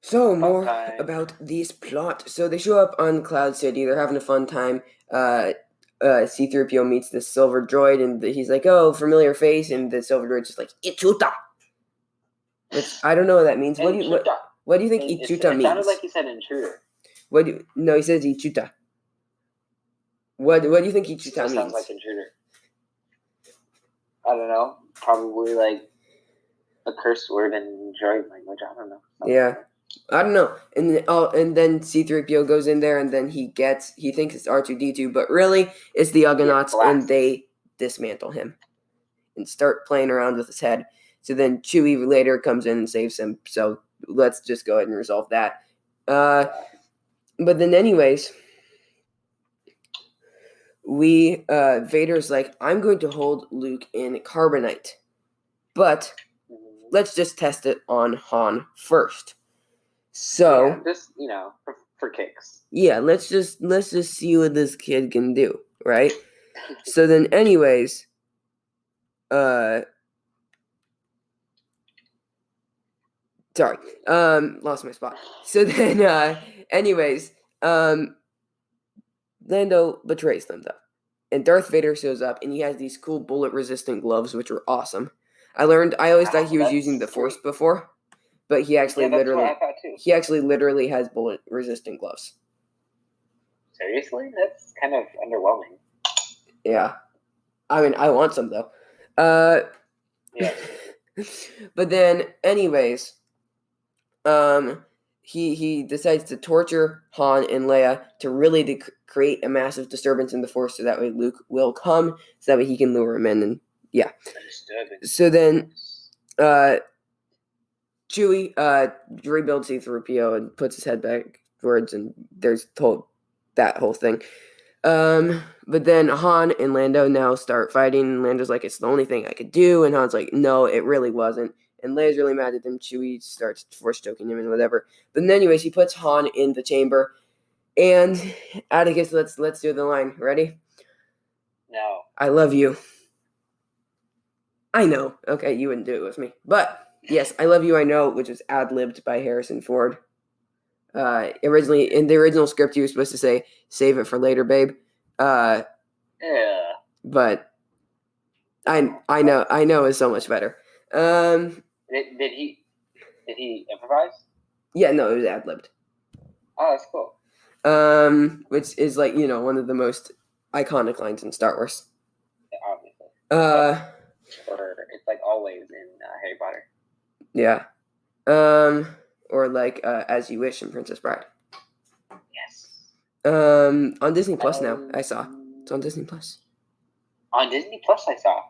A: So, more about this plot. So, they show up on Cloud City. They're having a fun time. C-3PO meets this silver droid, and he's like, oh, familiar face, and the silver droid's just like, Ichuta! Which, I don't know what that means. What do you think Ichuta means?
B: It sounded like he said intruder.
A: No, he says Ichuta. What do you think Ichuta means?
B: Sounds like intruder. I don't know. Probably like a curse word in droid language. I don't know.
A: Yeah. I don't know. And then C-3PO goes in there, and then he thinks it's R2-D2, but really it's the Ugnaughts, and they dismantle him and start playing around with his head. So then Chewie later comes in and saves him. So let's just go ahead and resolve that. But then anyways, Vader's like, I'm going to hold Luke in carbonite, but let's just test it on Han first. So
B: yeah, just for kicks.
A: Yeah, let's just see what this kid can do, right? So then, anyways, sorry, lost my spot. So then, anyways, Lando betrays them though, and Darth Vader shows up, and he has these cool bullet-resistant gloves, which are awesome. I always thought he was using the Force before, but he actually literally has bullet-resistant gloves.
B: Seriously? That's kind of underwhelming.
A: Yeah. I mean, I want some, though.
B: Yeah.
A: But then, anyways, he decides to torture Han and Leia to really create a massive disturbance in the Force, so that way Luke will come, so that way he can lure him in, and yeah. So then, Chewie rebuilds C-3PO and puts his head backwards, and there's that whole thing. But then Han and Lando now start fighting, and Lando's like, it's the only thing I could do, and Han's like, no, it really wasn't. And Leia's really mad at him. Chewie starts force choking him and whatever. But then anyways, he puts Han in the chamber, and Atticus, let's do the line. Ready?
B: No.
A: I love you. I know. Okay, you wouldn't do it with me. But yes, I love you, I know, which was ad-libbed by Harrison Ford. Originally, in the original script, he was supposed to say, save it for later, babe.
B: Yeah.
A: But I know is so much better.
B: Did he improvise?
A: Yeah, no, it was ad-libbed.
B: Oh, that's cool.
A: Which is like, one of the most iconic lines in Star Wars.
B: Yeah, obviously. Or it's like always in Harry Potter.
A: Yeah. Or like As You Wish in Princess Bride.
B: Yes.
A: On Disney Plus now, I saw. It's on Disney Plus.
B: On Disney Plus, I saw.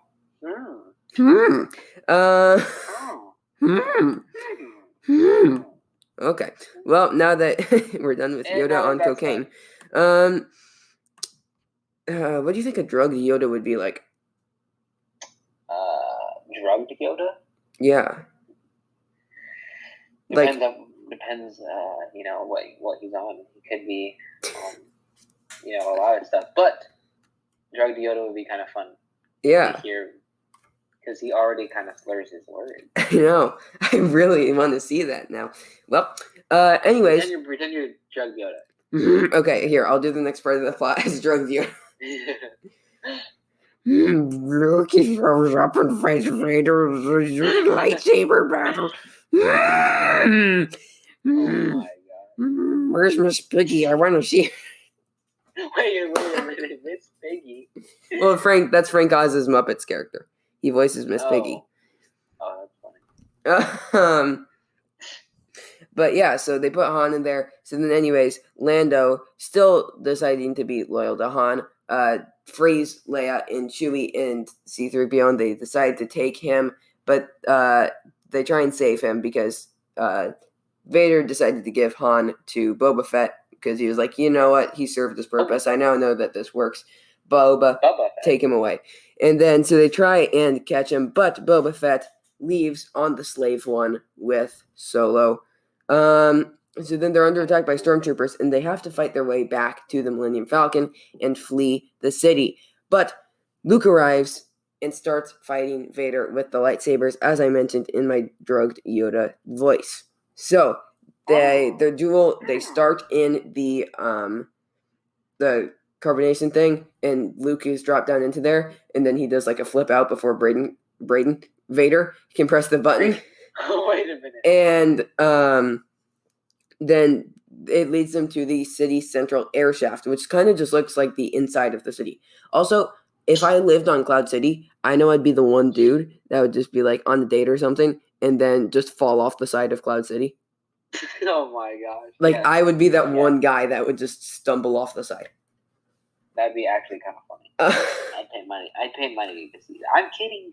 A: Okay. Well, now that we're done with
B: And
A: Yoda
B: now
A: on
B: that's
A: cocaine, what do you think a drugged Yoda would be like?
B: Drugged Yoda?
A: Yeah.
B: Depends
A: Like,
B: what he's on. He could be a lot of stuff. But drugged Yoda would be kind of fun
A: yeah.
B: to hear because he already kind of slurs his words.
A: I know. I really want to see that now. Well, anyways.
B: Pretend you're drugged Yoda.
A: Okay, here, I'll do the next part of the plot as drugged Yoda. Luke, he throws up and fights Vader's lightsaber battle.
B: Oh my god.
A: Where's Miss Piggy? I want to see her.
B: Wait a minute, Miss Piggy.
A: Well, that's Frank Oz's Muppets character. He voices Miss Piggy.
B: Oh, that's funny.
A: But yeah, so they put Han in there. So then anyways, Lando, still deciding to be loyal to Han, frees Leia and Chewie and C-3PO, and they decide to take him, but they try and save him because Vader decided to give Han to Boba Fett because he was like, you know what, he served his purpose. I now know that this works. Boba take him away. And then so they try and catch him, but Boba Fett leaves on the slave one with Solo. So then they're under attack by stormtroopers, and they have to fight their way back to the Millennium Falcon and flee the city. But Luke arrives and starts fighting Vader with the lightsabers, as I mentioned in my drugged Yoda voice. So their duel, they start in the carbonation thing, and Luke is dropped down into there, and then he does like a flip out before Vader can press the button.
B: Wait a minute.
A: And then it leads them to the city central air shaft, which kind of just looks like the inside of the city. Also, if I lived on Cloud City, I know I'd be the one dude that would just be like on a date or something and then just fall off the side of Cloud City.
B: Oh my gosh.
A: Like, yes. I would be that one guy that would just stumble off the side.
B: That'd be actually kind of funny. I'd pay money to see that. I'm kidding.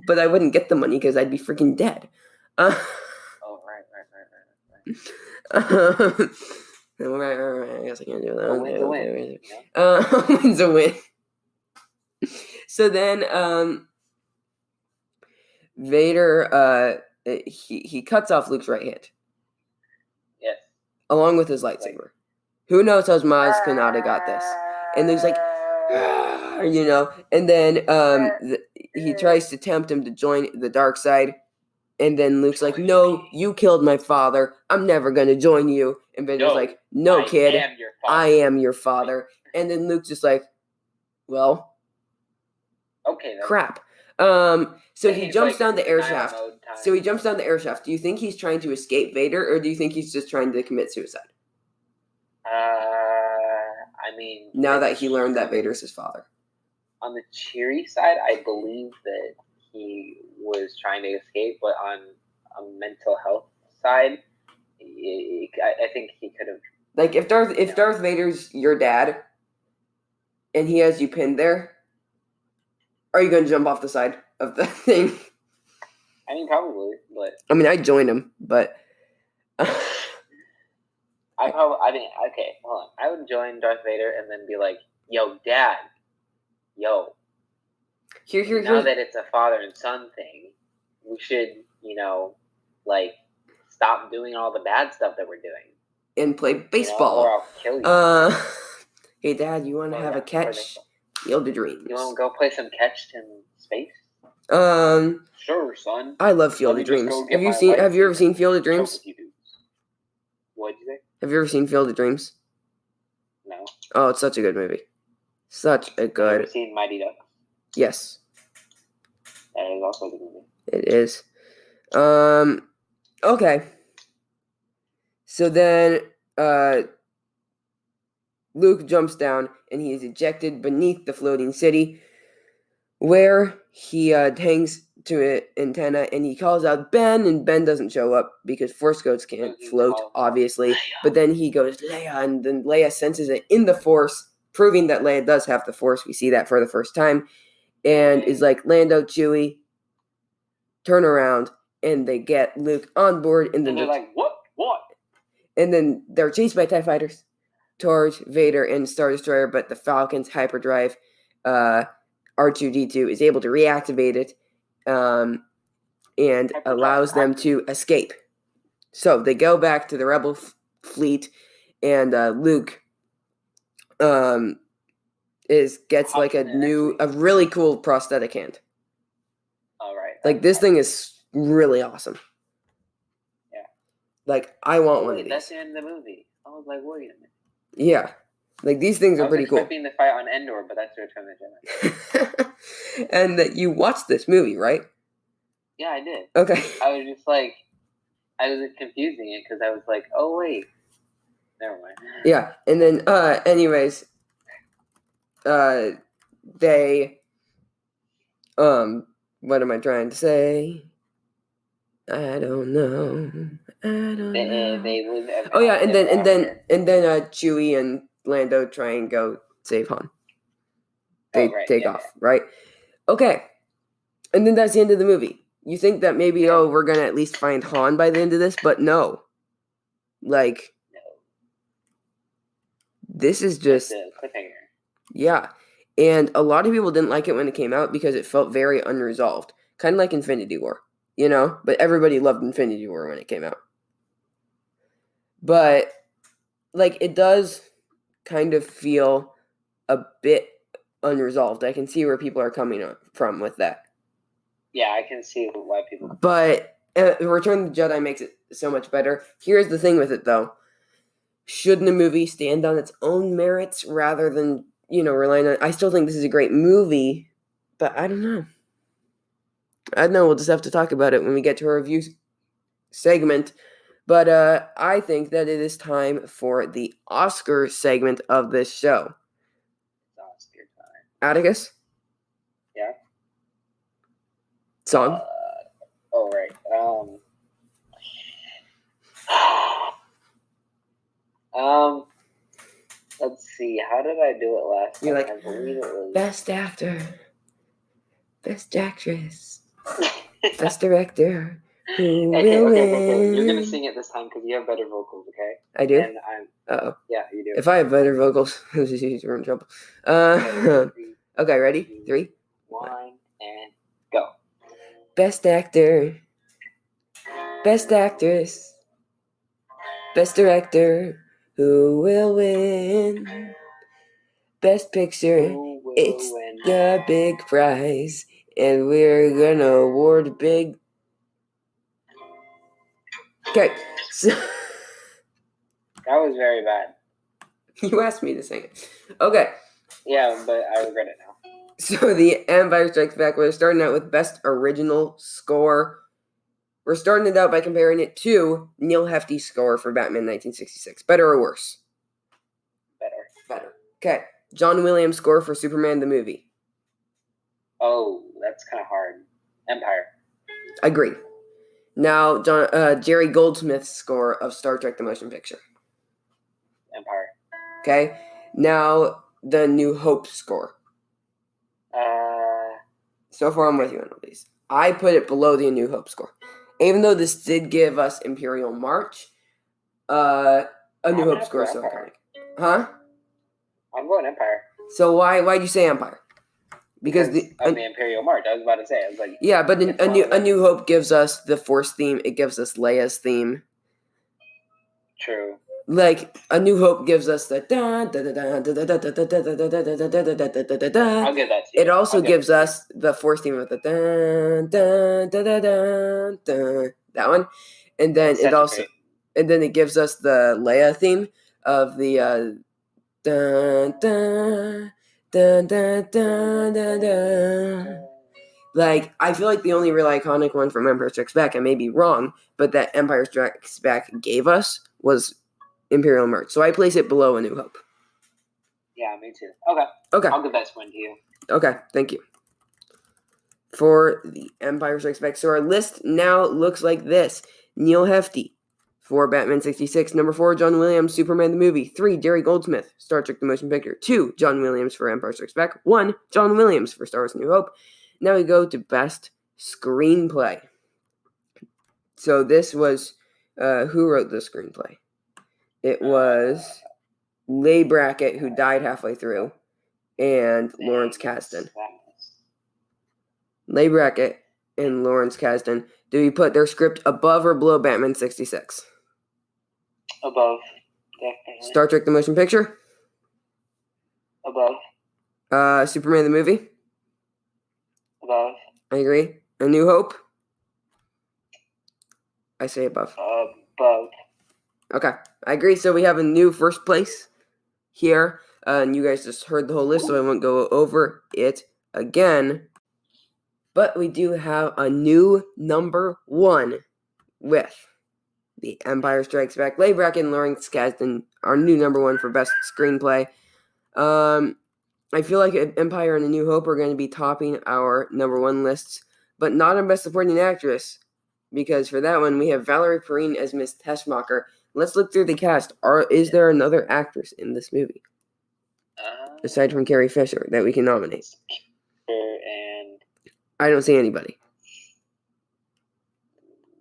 A: But I wouldn't get the money because I'd be freaking dead.
B: Oh, right.
A: Right. I guess I can't do that.
B: A win's a win.
A: Win's a win. So then, Vader, he cuts off Luke's right hand.
B: Yes.
A: Along with his lightsaber. Who knows how Maz Kanata got this? And Luke's like, and then he tries to tempt him to join the dark side. And then Luke's like, no, you killed my father. I'm never going to join you. And Vader's like, no, kid, I am your father. And then Luke's just like, well,
B: okay,
A: crap. So he jumps down the air shaft. So he jumps down the air shaft. Do you think he's trying to escape Vader, or do you think he's just trying to commit suicide?
B: I mean,
A: now that he learned that Vader's his father.
B: On the cheery side, I believe that he was trying to escape, but on a mental health side, I think he could have.
A: Like if Darth Vader's your dad, and he has you pinned there, are you going to jump off the side of the thing?
B: I mean, probably, but
A: I mean, I'd join him, but.
B: Okay, hold on. I would join Darth Vader and then be like, yo, Dad, yo. Now that it's a father and son thing, we should, stop doing all the bad stuff that we're doing.
A: And play baseball.
B: Or I'll kill you.
A: Hey, Dad, you want to have a catch? Field of Dreams.
B: You want to go play some catch in space? Sure, son.
A: I love Field of Dreams. Have you ever seen Field of Dreams?
B: What'd you say?
A: Have you ever seen Field of Dreams?
B: No.
A: Oh, it's such a good movie. Such a good.
B: Have you ever seen Mighty Ducks?
A: Yes.
B: That is also a good movie.
A: It is. Okay. So then, Luke jumps down and he is ejected beneath the floating city, where he hangs to an antenna and he calls out Ben, and Ben doesn't show up because Force Ghosts can't float, obviously. But then he goes, Leia, and then Leia senses it in the Force, proving that Leia does have the Force. We see that for the first time. And is like, Lando, Chewie, turn around, and they get Luke on board.
B: And they're like, what?
A: And then they're chased by TIE fighters, Torch, Vader, and Star Destroyer, but the Falcon's hyperdrive, R2-D2, is able to reactivate it and allows them to escape. So they go back to the Rebel fleet, and Luke gets like a really cool prosthetic hand.
B: All right.
A: Like this thing is really awesome.
B: Yeah.
A: Like I want one of these.
B: That's the end of the movie. I was like, wait a minute.
A: Yeah. Like these things are pretty cool.
B: I was expecting the fight on Endor, but that's Return of the Jedi.
A: And that you watched this movie, right?
B: Yeah, I did.
A: Okay.
B: I was just like, I was confusing it because I was like, oh wait, never mind.
A: Yeah, and then anyways, they what am I trying to say? I don't know.
B: They live.
A: Oh yeah, and then Chewie and Lando try and go save Han. They take off, right? Okay, and then that's the end of the movie. You think that maybe we're gonna at least find Han by the end of this, but no. Like, this is just
B: a cliffhanger.
A: Yeah, and a lot of people didn't like it when it came out because it felt very unresolved, kind of like Infinity War, you know. But everybody loved Infinity War when it came out. But like, it does kind of feel a bit unresolved. I can see where people are coming from with that.
B: Yeah, I can see why people.
A: But Return of the Jedi makes it so much better. Here's the thing with it, though. Shouldn't a movie stand on its own merits rather than, relying on... I still think this is a great movie, but I don't know. We'll just have to talk about it when we get to our review segment. But I think that it is time for the Oscar segment of this show.
B: Oscar time.
A: Atticus?
B: Yeah?
A: Song?
B: Right. Let's see. How did I do it last time?
A: You're like,
B: I believe it was
A: Best Actor, Best Actress, Best Director.
B: Okay. You're gonna sing it this time because you have better vocals, okay?
A: I do?
B: And
A: Uh-oh.
B: Yeah, you do.
A: If I have better vocals, we're in trouble. Okay, ready? 3,
B: 1, and go.
A: Best Actor, Best Actress, Best Director. Who will win? Best Picture. It's the big prize, and we're gonna award big. Okay, so
B: that was very bad.
A: You asked me to sing it. Okay.
B: Yeah, but I regret it now.
A: So the Empire Strikes Back. We're starting out with Best Original Score. We're starting it out by comparing it to Neil Hefti's score for Batman 1966. Better or worse? Better. Okay. John Williams' score for Superman the movie.
B: Oh, that's kind of hard. Empire.
A: Agree. Now, Jerry Goldsmith's score of Star Trek the Motion Picture.
B: Empire.
A: Okay. Now, the New Hope score. So far, I'm with you on all these. I put it below the New Hope score. Even though this did give us Imperial March, a New Hope score is so iconic. Huh?
B: I'm going Empire.
A: So why'd you say Empire? Because
B: of the Imperial March. I was about to say. I was like,
A: yeah, but a New Hope gives us the Force theme. It gives us Leia's theme.
B: True.
A: Like A New Hope gives us the
B: I'll give that to you.
A: It also gives us the Force theme with the that one, and then it gives us the Leia theme of the Like, I feel like the only real iconic one from Empire Strikes Back, I may be wrong, but that Empire Strikes Back gave us was Imperial March. So I place it below A New Hope.
B: Yeah, me too. Okay. I'll give that one to you.
A: Okay, thank you. For the Empire Strikes Back. So our list now looks like this. Neil Hefti for Batman 66. Number 4, John Williams, Superman the Movie. 3, Jerry Goldsmith, Star Trek the Motion Picture. 2, John Williams for Empire Strikes Back. 1, John Williams for Star Wars New Hope. Now we go to Best Screenplay. So this was, who wrote the screenplay? It was Leigh Brackett, who died halfway through, and Lawrence Kasdan. Leigh Brackett and Lawrence Kasdan. Do we put their script above or below Batman 66?
B: Above, definitely.
A: Star Trek the Motion Picture?
B: Above.
A: Superman the movie?
B: Above.
A: I agree. A New Hope? I say above.
B: Above.
A: Okay, I agree. So we have a new first place here. And you guys just heard the whole list, so I won't go over it again. But we do have a new number one with The Empire Strikes Back. Leigh Brackett and Lawrence Kasdan, our new number one for best screenplay. I feel like Empire and A New Hope are going to be topping our number one lists, but not on best supporting actress, because for that one we have Valerie Perrine as Miss Teschmacher. Let's look through the cast. Is there another actress in this movie aside from Carrie Fisher that we can nominate?
B: And
A: I don't see anybody.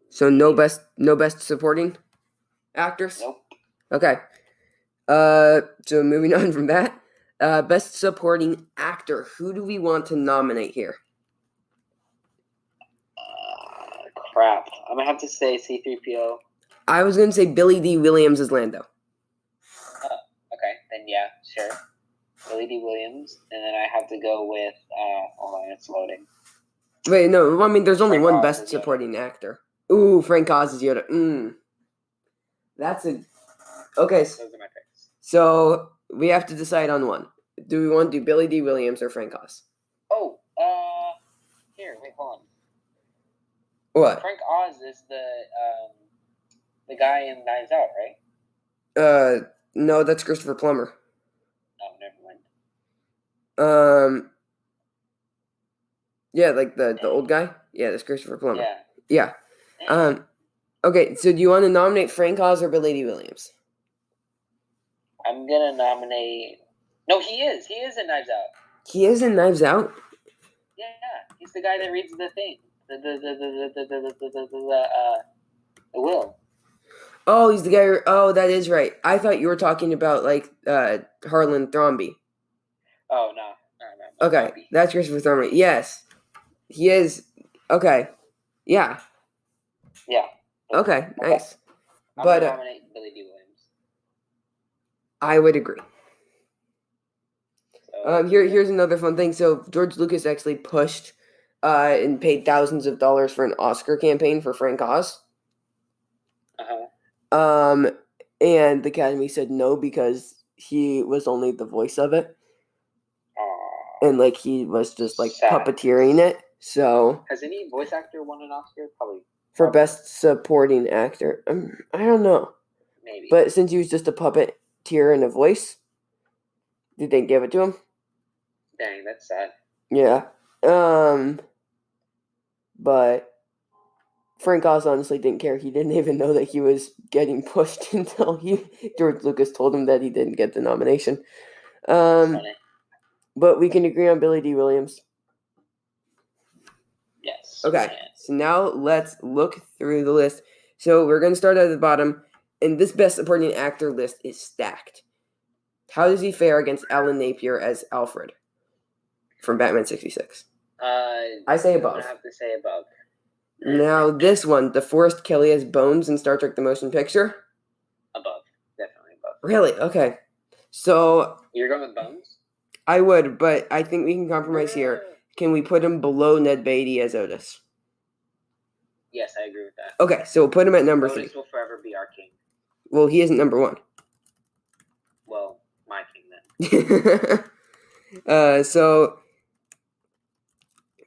A: So no best supporting actress?
B: Nope.
A: Okay. So moving on from that, best supporting actor. Who do we want to nominate here?
B: Crap. I'm gonna have to say C-3PO.
A: I was gonna say Billy D. Williams as Lando.
B: Okay, then yeah, sure. Billy D. Williams, and then I have to go with. Hold on, it's loading.
A: Wait, no. I mean, there's only
B: Frank
A: one
B: Oz
A: best
B: is Yoda.
A: supporting actor. Ooh, Frank Oz is Yoda. That's a... Okay,
B: Those are my picks.
A: so we have to decide on one. Do we want to do Billy D. Williams or Frank Oz?
B: Oh, here, wait, hold on.
A: What?
B: Frank Oz is the guy in Knives Out, right?
A: No, that's Christopher Plummer.
B: Oh, never mind.
A: Yeah, like the old guy? Yeah, that's Christopher Plummer.
B: Yeah.
A: Yeah. Okay, so do you want to nominate Frank Oz or Billy D. Williams?
B: I'm gonna nominate. No, he is. He is in Knives Out.
A: He is in Knives Out?
B: Yeah, he's the guy that reads the thing. The will.
A: Oh, he's the guy. Oh, that is right. I thought you were talking about like Harlan Thrombey.
B: Oh no.
A: Okay,
B: Thrombey. That's
A: Christopher Thrombey. Yes, he is. Okay, yeah.
B: Yeah.
A: Okay, nice.
B: I'm
A: But
B: gonna nominate Billy D. Williams.
A: I would agree.
B: So,
A: Here's another fun thing. So George Lucas actually pushed and paid thousands of dollars for an Oscar campaign for Frank Oz. And the Academy said no because he was only the voice of it. And like he was just like puppeteering it. So
B: has any voice actor won an Oscar? Probably.
A: For best supporting actor, I don't know.
B: Maybe.
A: But since he was just a puppeteer and a voice, did they give it to him?
B: Dang, that's sad.
A: Yeah. But Frank Oz honestly didn't care. He didn't even know that he was getting pushed until George Lucas told him that he didn't get the nomination.
B: Funny.
A: But we can agree on Billy D. Williams.
B: Yes.
A: Okay, so now let's look through the list. So we're going to start at the bottom, and this best supporting actor list is stacked. How does he fare against Alan Napier as Alfred from Batman 66?
B: I
A: say above.
B: I have to say above.
A: Now this one, DeForest Kelly as Bones in Star Trek the Motion Picture?
B: Above. Definitely above.
A: Really? Okay. So...
B: You're going with Bones?
A: I would, but I think we can compromise here. Can we put him below Ned Beatty as Otis?
B: Yes, I agree with that.
A: Okay, so we'll put him at number 3.
B: Otis will forever be our king.
A: Well, he isn't number 1.
B: Well, my king then.
A: So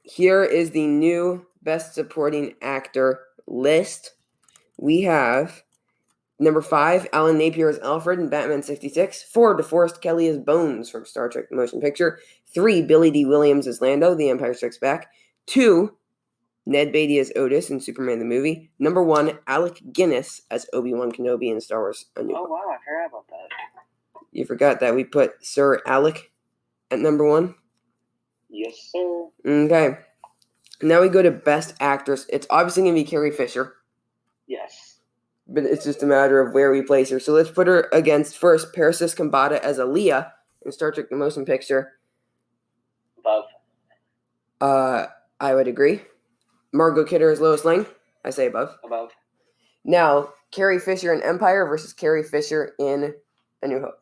A: here is the new best supporting actor list. We have number 5, Alan Napier as Alfred in Batman 66. 4, DeForest Kelly as Bones from Star Trek The Motion Picture. 3, Billy D. Williams as Lando, The Empire Strikes Back. 2, Ned Beatty as Otis in Superman the Movie. Number 1, Alec Guinness as Obi-Wan Kenobi in Star Wars A New Hope.
B: Oh, wow, I forgot about that.
A: You forgot that we put Sir Alec at number 1?
B: Yes, sir.
A: Okay. Now we go to Best Actress. It's obviously going to be Carrie Fisher.
B: Yes.
A: but it's just a matter of where we place her. So let's put her against first Persis Kambata as Aaliyah in Star Trek: The Motion Picture.
B: Above.
A: I would agree. Margot Kidder as Lois Lane. I say above.
B: Above.
A: Now, Carrie Fisher in Empire versus Carrie Fisher in A New Hope.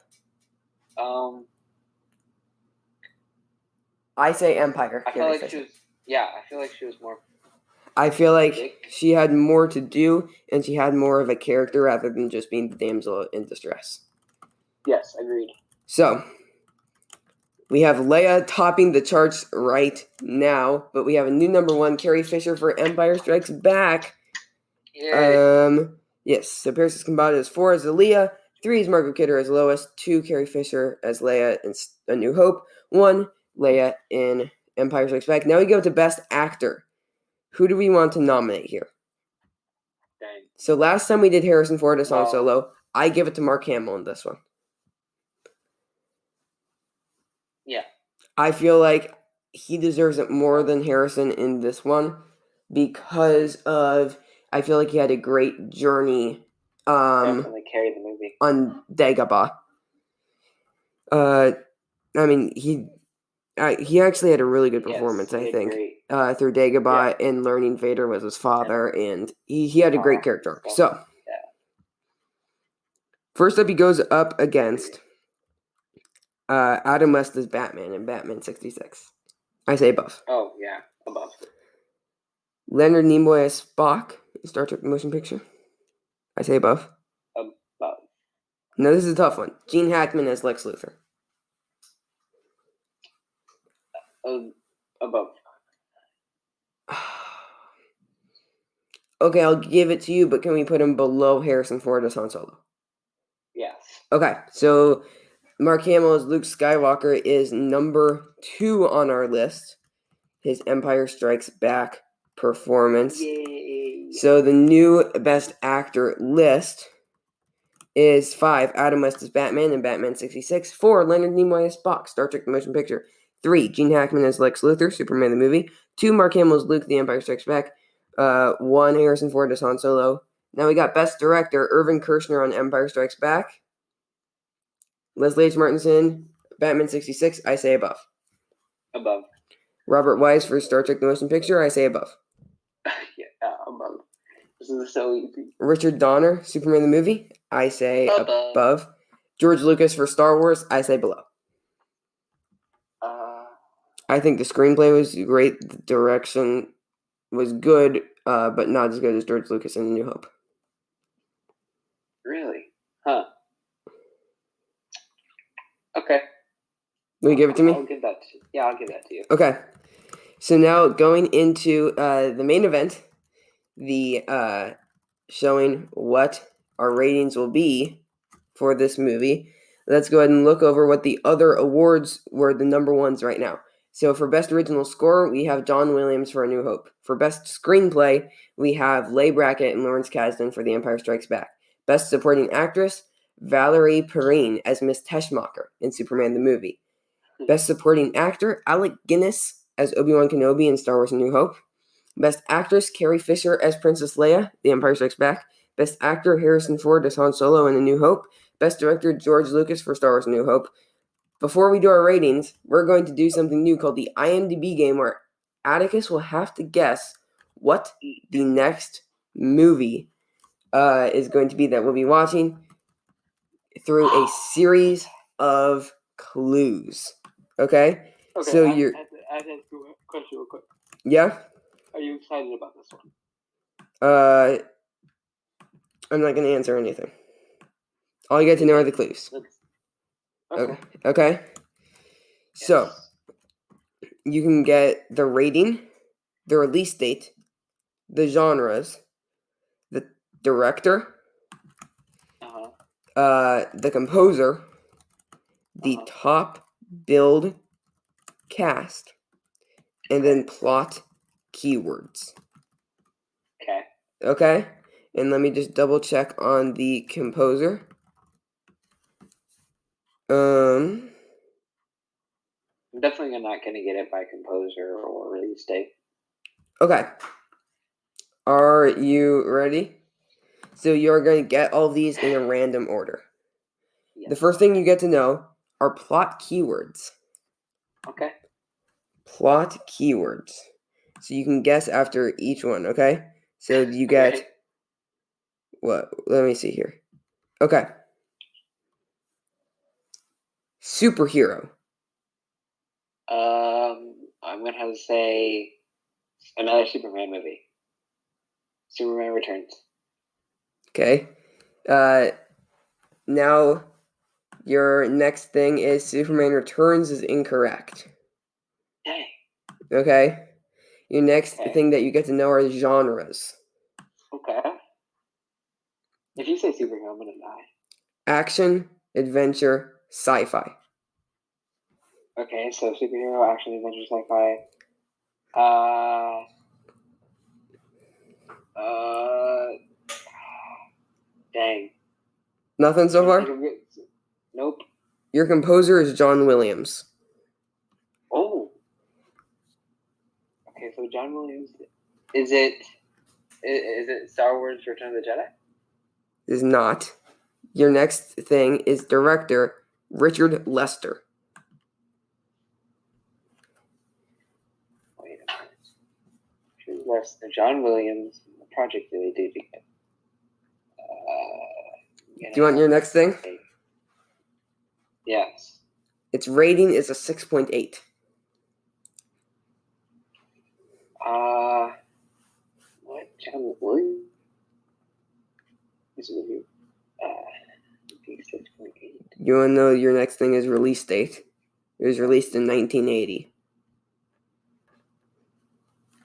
A: I say Empire.
B: I feel like she was. Yeah, I feel like she was more.
A: I feel like she had more to do, and she had more of a character rather than just being the damsel in distress.
B: Yes, agreed.
A: So, we have Leia topping the charts right now, but we have a new number one, Carrie Fisher for Empire Strikes Back.
B: Yay.
A: Yes, so Persis Kambata is 4 as Aaliyah, 3 is Margot Kidder as Lois, 2 Carrie Fisher as Leia in A New Hope, 1 Leia in Empire Strikes Back. Now we go to Best Actor. Who do we want to nominate here?
B: Dang.
A: So last time we did Harrison Ford as Han Solo. I give it to Mark Hamill in this one.
B: Yeah.
A: I feel like he deserves it more than Harrison in this one because of I feel like he had a great journey
B: Definitely carried the movie
A: on Dagobah. I mean he actually had a really good performance, I think, through Dagobah and learning Vader was his father, and he had a great character arc. So, first up, he goes up against Adam West as Batman in Batman 66. I say above.
B: Oh, yeah, above.
A: Leonard Nimoy as Spock in Star Trek: The Motion Picture. I say above.
B: Above.
A: No, this is a tough one. Gene Hackman as Lex Luthor.
B: Above.
A: Okay, I'll give it to you, but can we put him below Harrison Ford as Han Solo?
B: Yes.
A: Okay, so Mark Hamill as Luke Skywalker is number 2 on our list. His Empire Strikes Back performance.
B: Yay.
A: So the new Best Actor list is 5, Adam West as Batman in Batman 66. 4, Leonard Nimoy as Spock, Star Trek: The Motion Picture. 3, Gene Hackman as Lex Luthor, Superman the Movie. 2, Mark Hamill as Luke, The Empire Strikes Back. 1, Harrison Ford as Han Solo. Now we got Best Director, Irvin Kershner on Empire Strikes Back. Leslie H. Martinson, Batman 66, I say above.
B: Above.
A: Robert Wise for Star Trek: The Motion Picture, I say above.
B: Yeah, above. This is so easy.
A: Richard Donner, Superman the Movie, I say above. George Lucas for Star Wars, I say below. I think the screenplay was great. The direction was good, but not as good as George Lucas in A New Hope.
B: Really? Huh. Okay.
A: Will you give it to me?
B: I'll give that to you. Yeah, I'll give that to you.
A: Okay. So now going into the main event, the showing what our ratings will be for this movie. Let's go ahead and look over what the other awards were the number ones right now. So for Best Original Score, we have John Williams for A New Hope. For Best Screenplay, we have Leigh Brackett and Lawrence Kasdan for The Empire Strikes Back. Best Supporting Actress, Valerie Perrine as Miss Teschmacher in Superman the Movie. Best Supporting Actor, Alec Guinness as Obi-Wan Kenobi in Star Wars: A New Hope. Best Actress, Carrie Fisher as Princess Leia, The Empire Strikes Back. Best Actor, Harrison Ford as Han Solo in A New Hope. Best Director, George Lucas for Star Wars: A New Hope. Before we do our ratings, we're going to do something new called the IMDb game, where Atticus will have to guess what the next movie is going to be that we'll be watching through a series of clues. Okay? So
B: I have to ask you a question real quick.
A: Yeah?
B: Are you excited about this one?
A: I'm not going to answer anything. All you get to know are the clues. Okay? So, you can get the rating, the release date, the genres, the director, the composer, the top billed cast, and then plot keywords. Okay? And let me just double check on the composer.
B: I'm definitely not going to get it by composer or release date.
A: Okay. Are you ready? So you're going to get all of these in a random order.
B: Yes.
A: The first thing you get to know are plot keywords.
B: Okay.
A: Plot keywords. So you can guess after each one, okay? So you get...
B: Okay.
A: What? Let me see here. Okay. Superhero.
B: I'm gonna have to say another Superman movie. Superman Returns.
A: Okay. Now your next thing is Superman Returns is incorrect.
B: Dang.
A: Okay. Your next
B: Okay.
A: thing that you get to know are genres.
B: Okay. If you say superhero, I'm gonna die.
A: Action, adventure, sci-fi.
B: Okay, so superhero, action, adventure, sci-fi. Dang.
A: Nothing so far?
B: Nope.
A: Your composer is John Williams.
B: Oh. Okay, so John Williams. Is it Star Wars Return of the Jedi?
A: Is not. Your next thing is director Richard Lester.
B: Wait a minute. Richard Lester, John Williams. What project did they do together?
A: Do you want your next thing?
B: Yes.
A: Its rating is a 6.8.
B: What? John Williams? This movie. 6.8.
A: You want to know your next thing is release date? It was released in 1980.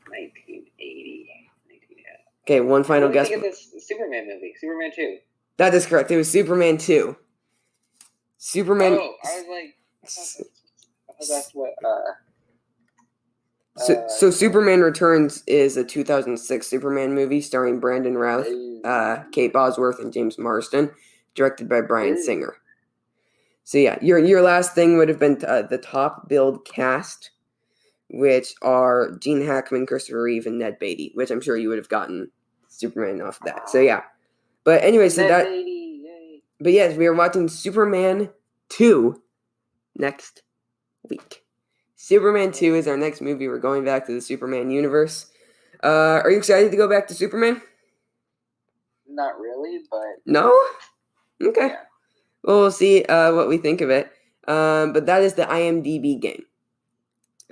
B: 1980.
A: Okay, one final guess.
B: Think of this Superman movie. Superman 2.
A: That is correct. It was Superman 2. Superman...
B: Oh, I was like... I thought that's what...
A: So Superman Returns is a 2006 Superman movie starring Brandon Routh, Kate Bosworth, and James Marsden, directed by Bryan Singer. So yeah, your last thing would have been the top billed cast, which are Gene Hackman, Christopher Reeve, and Ned Beatty, which I'm sure you would have gotten Superman off of that. So yeah. But anyway, so
B: Ned
A: that...
B: Beatty, yay.
A: But yes, we are watching Superman 2 next week. Superman 2 is our next movie. We're going back to the Superman universe. Are you excited to go back to Superman?
B: Not really, but...
A: No? Okay.
B: Yeah.
A: Well, we'll see what we think of it. But that is the IMDb game.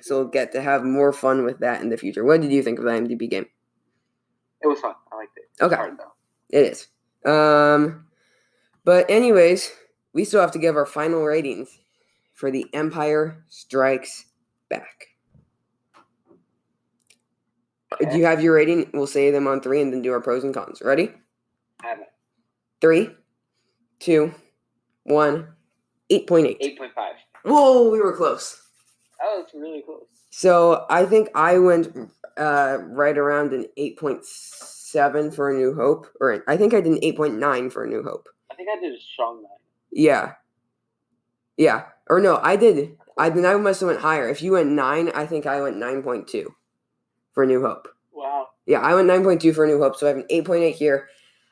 A: So we'll get to have more fun with that in the future. What did you think of the IMDb game?
B: It was fun. I liked it.
A: Okay.
B: It's hard, though.
A: It is. But anyways, we still have to give our final ratings for The Empire Strikes Back.
B: Okay.
A: Do you have your rating? We'll say them on 3 and then do our pros and cons. Ready?
B: I have it.
A: 3, 2, 1, 8.8.
B: 8.5.
A: Whoa, we were close.
B: Oh, it's really close.
A: So I think I went right around an 8.7 for A New Hope. Or I think I did an 8.9 for A New Hope.
B: I think I did a strong 9.
A: Yeah. Yeah. Or no, I did. I must have went higher. If you went 9, I think I went 9.2 for A New Hope.
B: Wow.
A: Yeah, I went 9.2 for A New Hope, so I have an 8.8 here.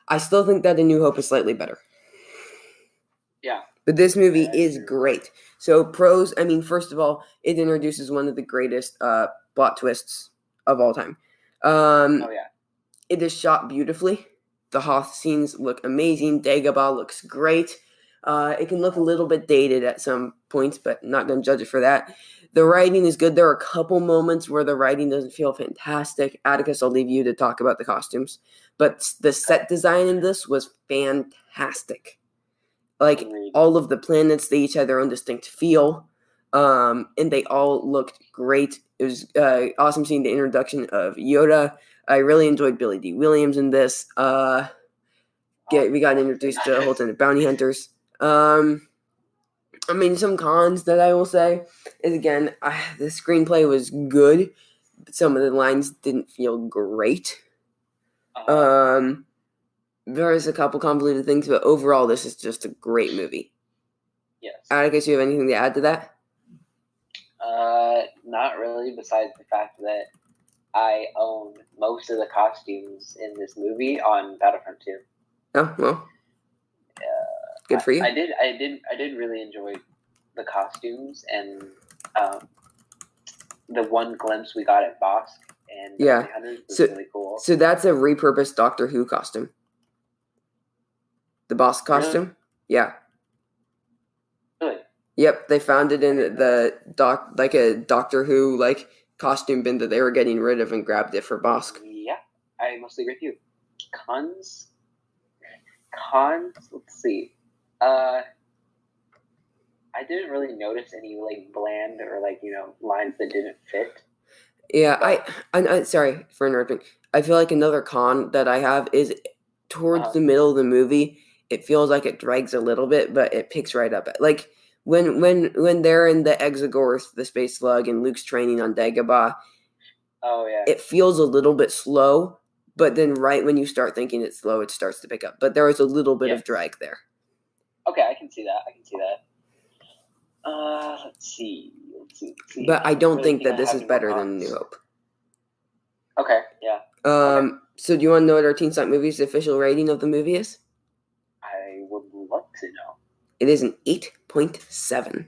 A: I still think that A New Hope is slightly better.
B: Yeah.
A: But this movie is great. So pros, I mean, first of all, it introduces one of the greatest plot twists of all time.
B: Oh, yeah.
A: It is shot beautifully. The Hoth scenes look amazing. Dagobah looks great. It can look a little bit dated at some points, but I'm not going to judge it for that. The writing is good. There are a couple moments where the writing doesn't feel fantastic. Atticus, I'll leave you to talk about the costumes. But the set design in this was fantastic. Like, all of the planets, they each had their own distinct feel. And they all looked great. It was awesome seeing the introduction of Yoda. I really enjoyed Billy D. Williams in this. We got introduced to a whole ton of bounty hunters. I mean, some cons that I will say is, again, the screenplay was good, but some of the lines didn't feel great. There's a couple convoluted things, but overall, this is just a great movie.
B: Yes.
A: Atticus, you have anything to add to that?
B: Not really, besides the fact that I own most of the costumes in this movie on Battlefront 2.
A: Oh, well. Good for you.
B: I did really enjoy the costumes and the one glimpse we got at Bosk and the Bounty Hunters was really cool.
A: So that's a repurposed Doctor Who costume. The Bosk costume?
B: Really?
A: Yeah.
B: Really?
A: Yep, they found it in a Doctor Who costume bin that they were getting rid of and grabbed it for Bosk.
B: Yeah, I mostly agree with you. Cons. Let's see. I didn't really notice any bland or lines that didn't fit.
A: Yeah, I sorry for interrupting. I feel like another con that I have is towards the middle of the movie, it feels like it drags a little bit, but it picks right up. Like when they're in the Exegorth, the space slug, and Luke's training on Dagobah.
B: Oh yeah.
A: It feels a little bit slow, but then right when you start thinking it's slow, it starts to pick up. But there is a little bit of drag there.
B: Okay, I can see that. Let's see.
A: But I don't think that this is better than New Hope.
B: Okay, yeah.
A: So do you want to know what our Teen Stock Movies official rating of the movie is?
B: I would love to know.
A: It is an 8.7.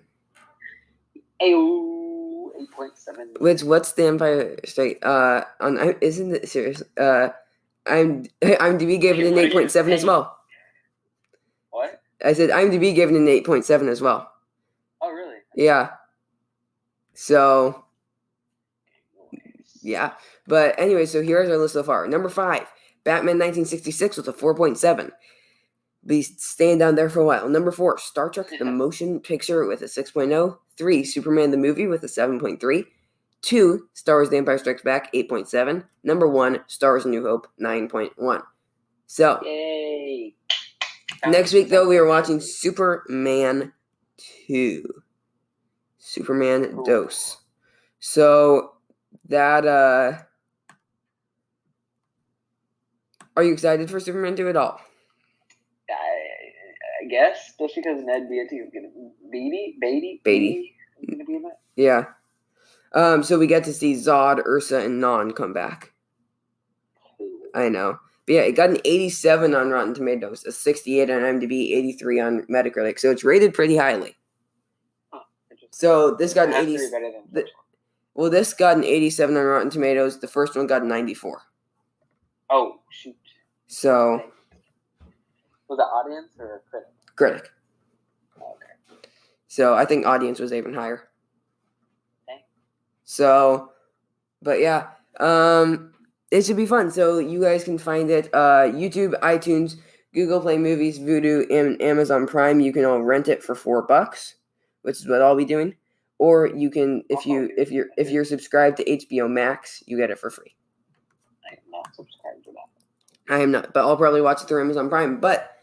B: Ayo, 8.7.
A: What's the Empire State? Isn't it serious? IMDb gave it an 8.7 as well.
B: What?
A: I said IMDb gave it an 8.7 as well.
B: Oh, really?
A: Yeah. So, yeah. But anyway, so here's our list so far. Number 5, Batman 1966 with a 4.7. Be staying down there for a while. Number 4, Star Trek the Motion Picture with a 6.0. 3, Superman the Movie with a 7.3. 2, Star Wars The Empire Strikes Back, 8.7. Number 1, Star Wars New Hope, 9.1. So,
B: yay!
A: Next week, though, we are watching Superman 2. Superman Dose. So, that, are you excited for Superman 2 at all?
B: I guess, just because Ned Beatty is going to... Beatty is going to be in that?
A: Yeah. So we get to see Zod, Ursa, and Non come back. I know. But yeah, it got an 87 on Rotten Tomatoes, a 68 on IMDb, 83 on Metacritic. So it's rated pretty highly.
B: Huh,
A: so this got an 87. Well, this got an 87 on Rotten Tomatoes. The first one got a 94.
B: Oh, shoot.
A: So...
B: Was it audience or critic?
A: Critic.
B: Oh, okay.
A: So I think audience was even higher.
B: Okay.
A: So, but yeah, it should be fun. So you guys can find it YouTube, iTunes, Google Play Movies, Vudu, and Amazon Prime. You can all rent it for $4, which is what I'll be doing. Or you can, if you're subscribed to HBO Max, you get it for free.
B: I am not subscribed to that.
A: I am not, but I'll probably watch it through Amazon Prime. But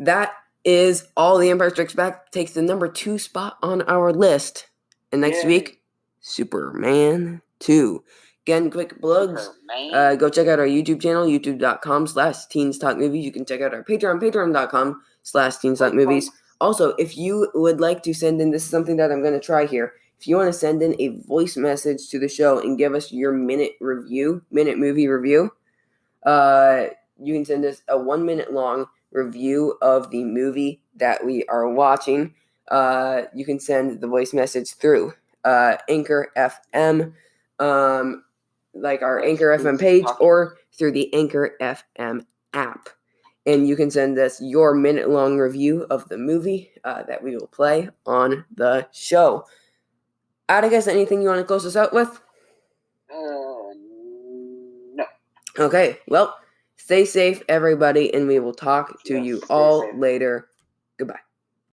A: that is all. The Empire Strikes Back takes the number 2 spot on our list. And next week, Superman 2. Again, quick plugs. Go check out our YouTube channel, youtube.com/teenstalkmovies. You can check out our Patreon, patreon.com/teenstalkmovies. Also, if you would like to send in, this is something that I'm going to try here. If you want to send in a voice message to the show and give us your minute movie review, you can send us a 1-minute long review of the movie that we are watching. You can send the voice message through Anchor FM, like our Anchor FM page, or through the Anchor FM app. And you can send us your minute-long review of the movie that we will play on the show. Atticus, anything you want to close us out with?
B: No.
A: Okay, well, stay safe, everybody, and we will talk to you all later. Goodbye.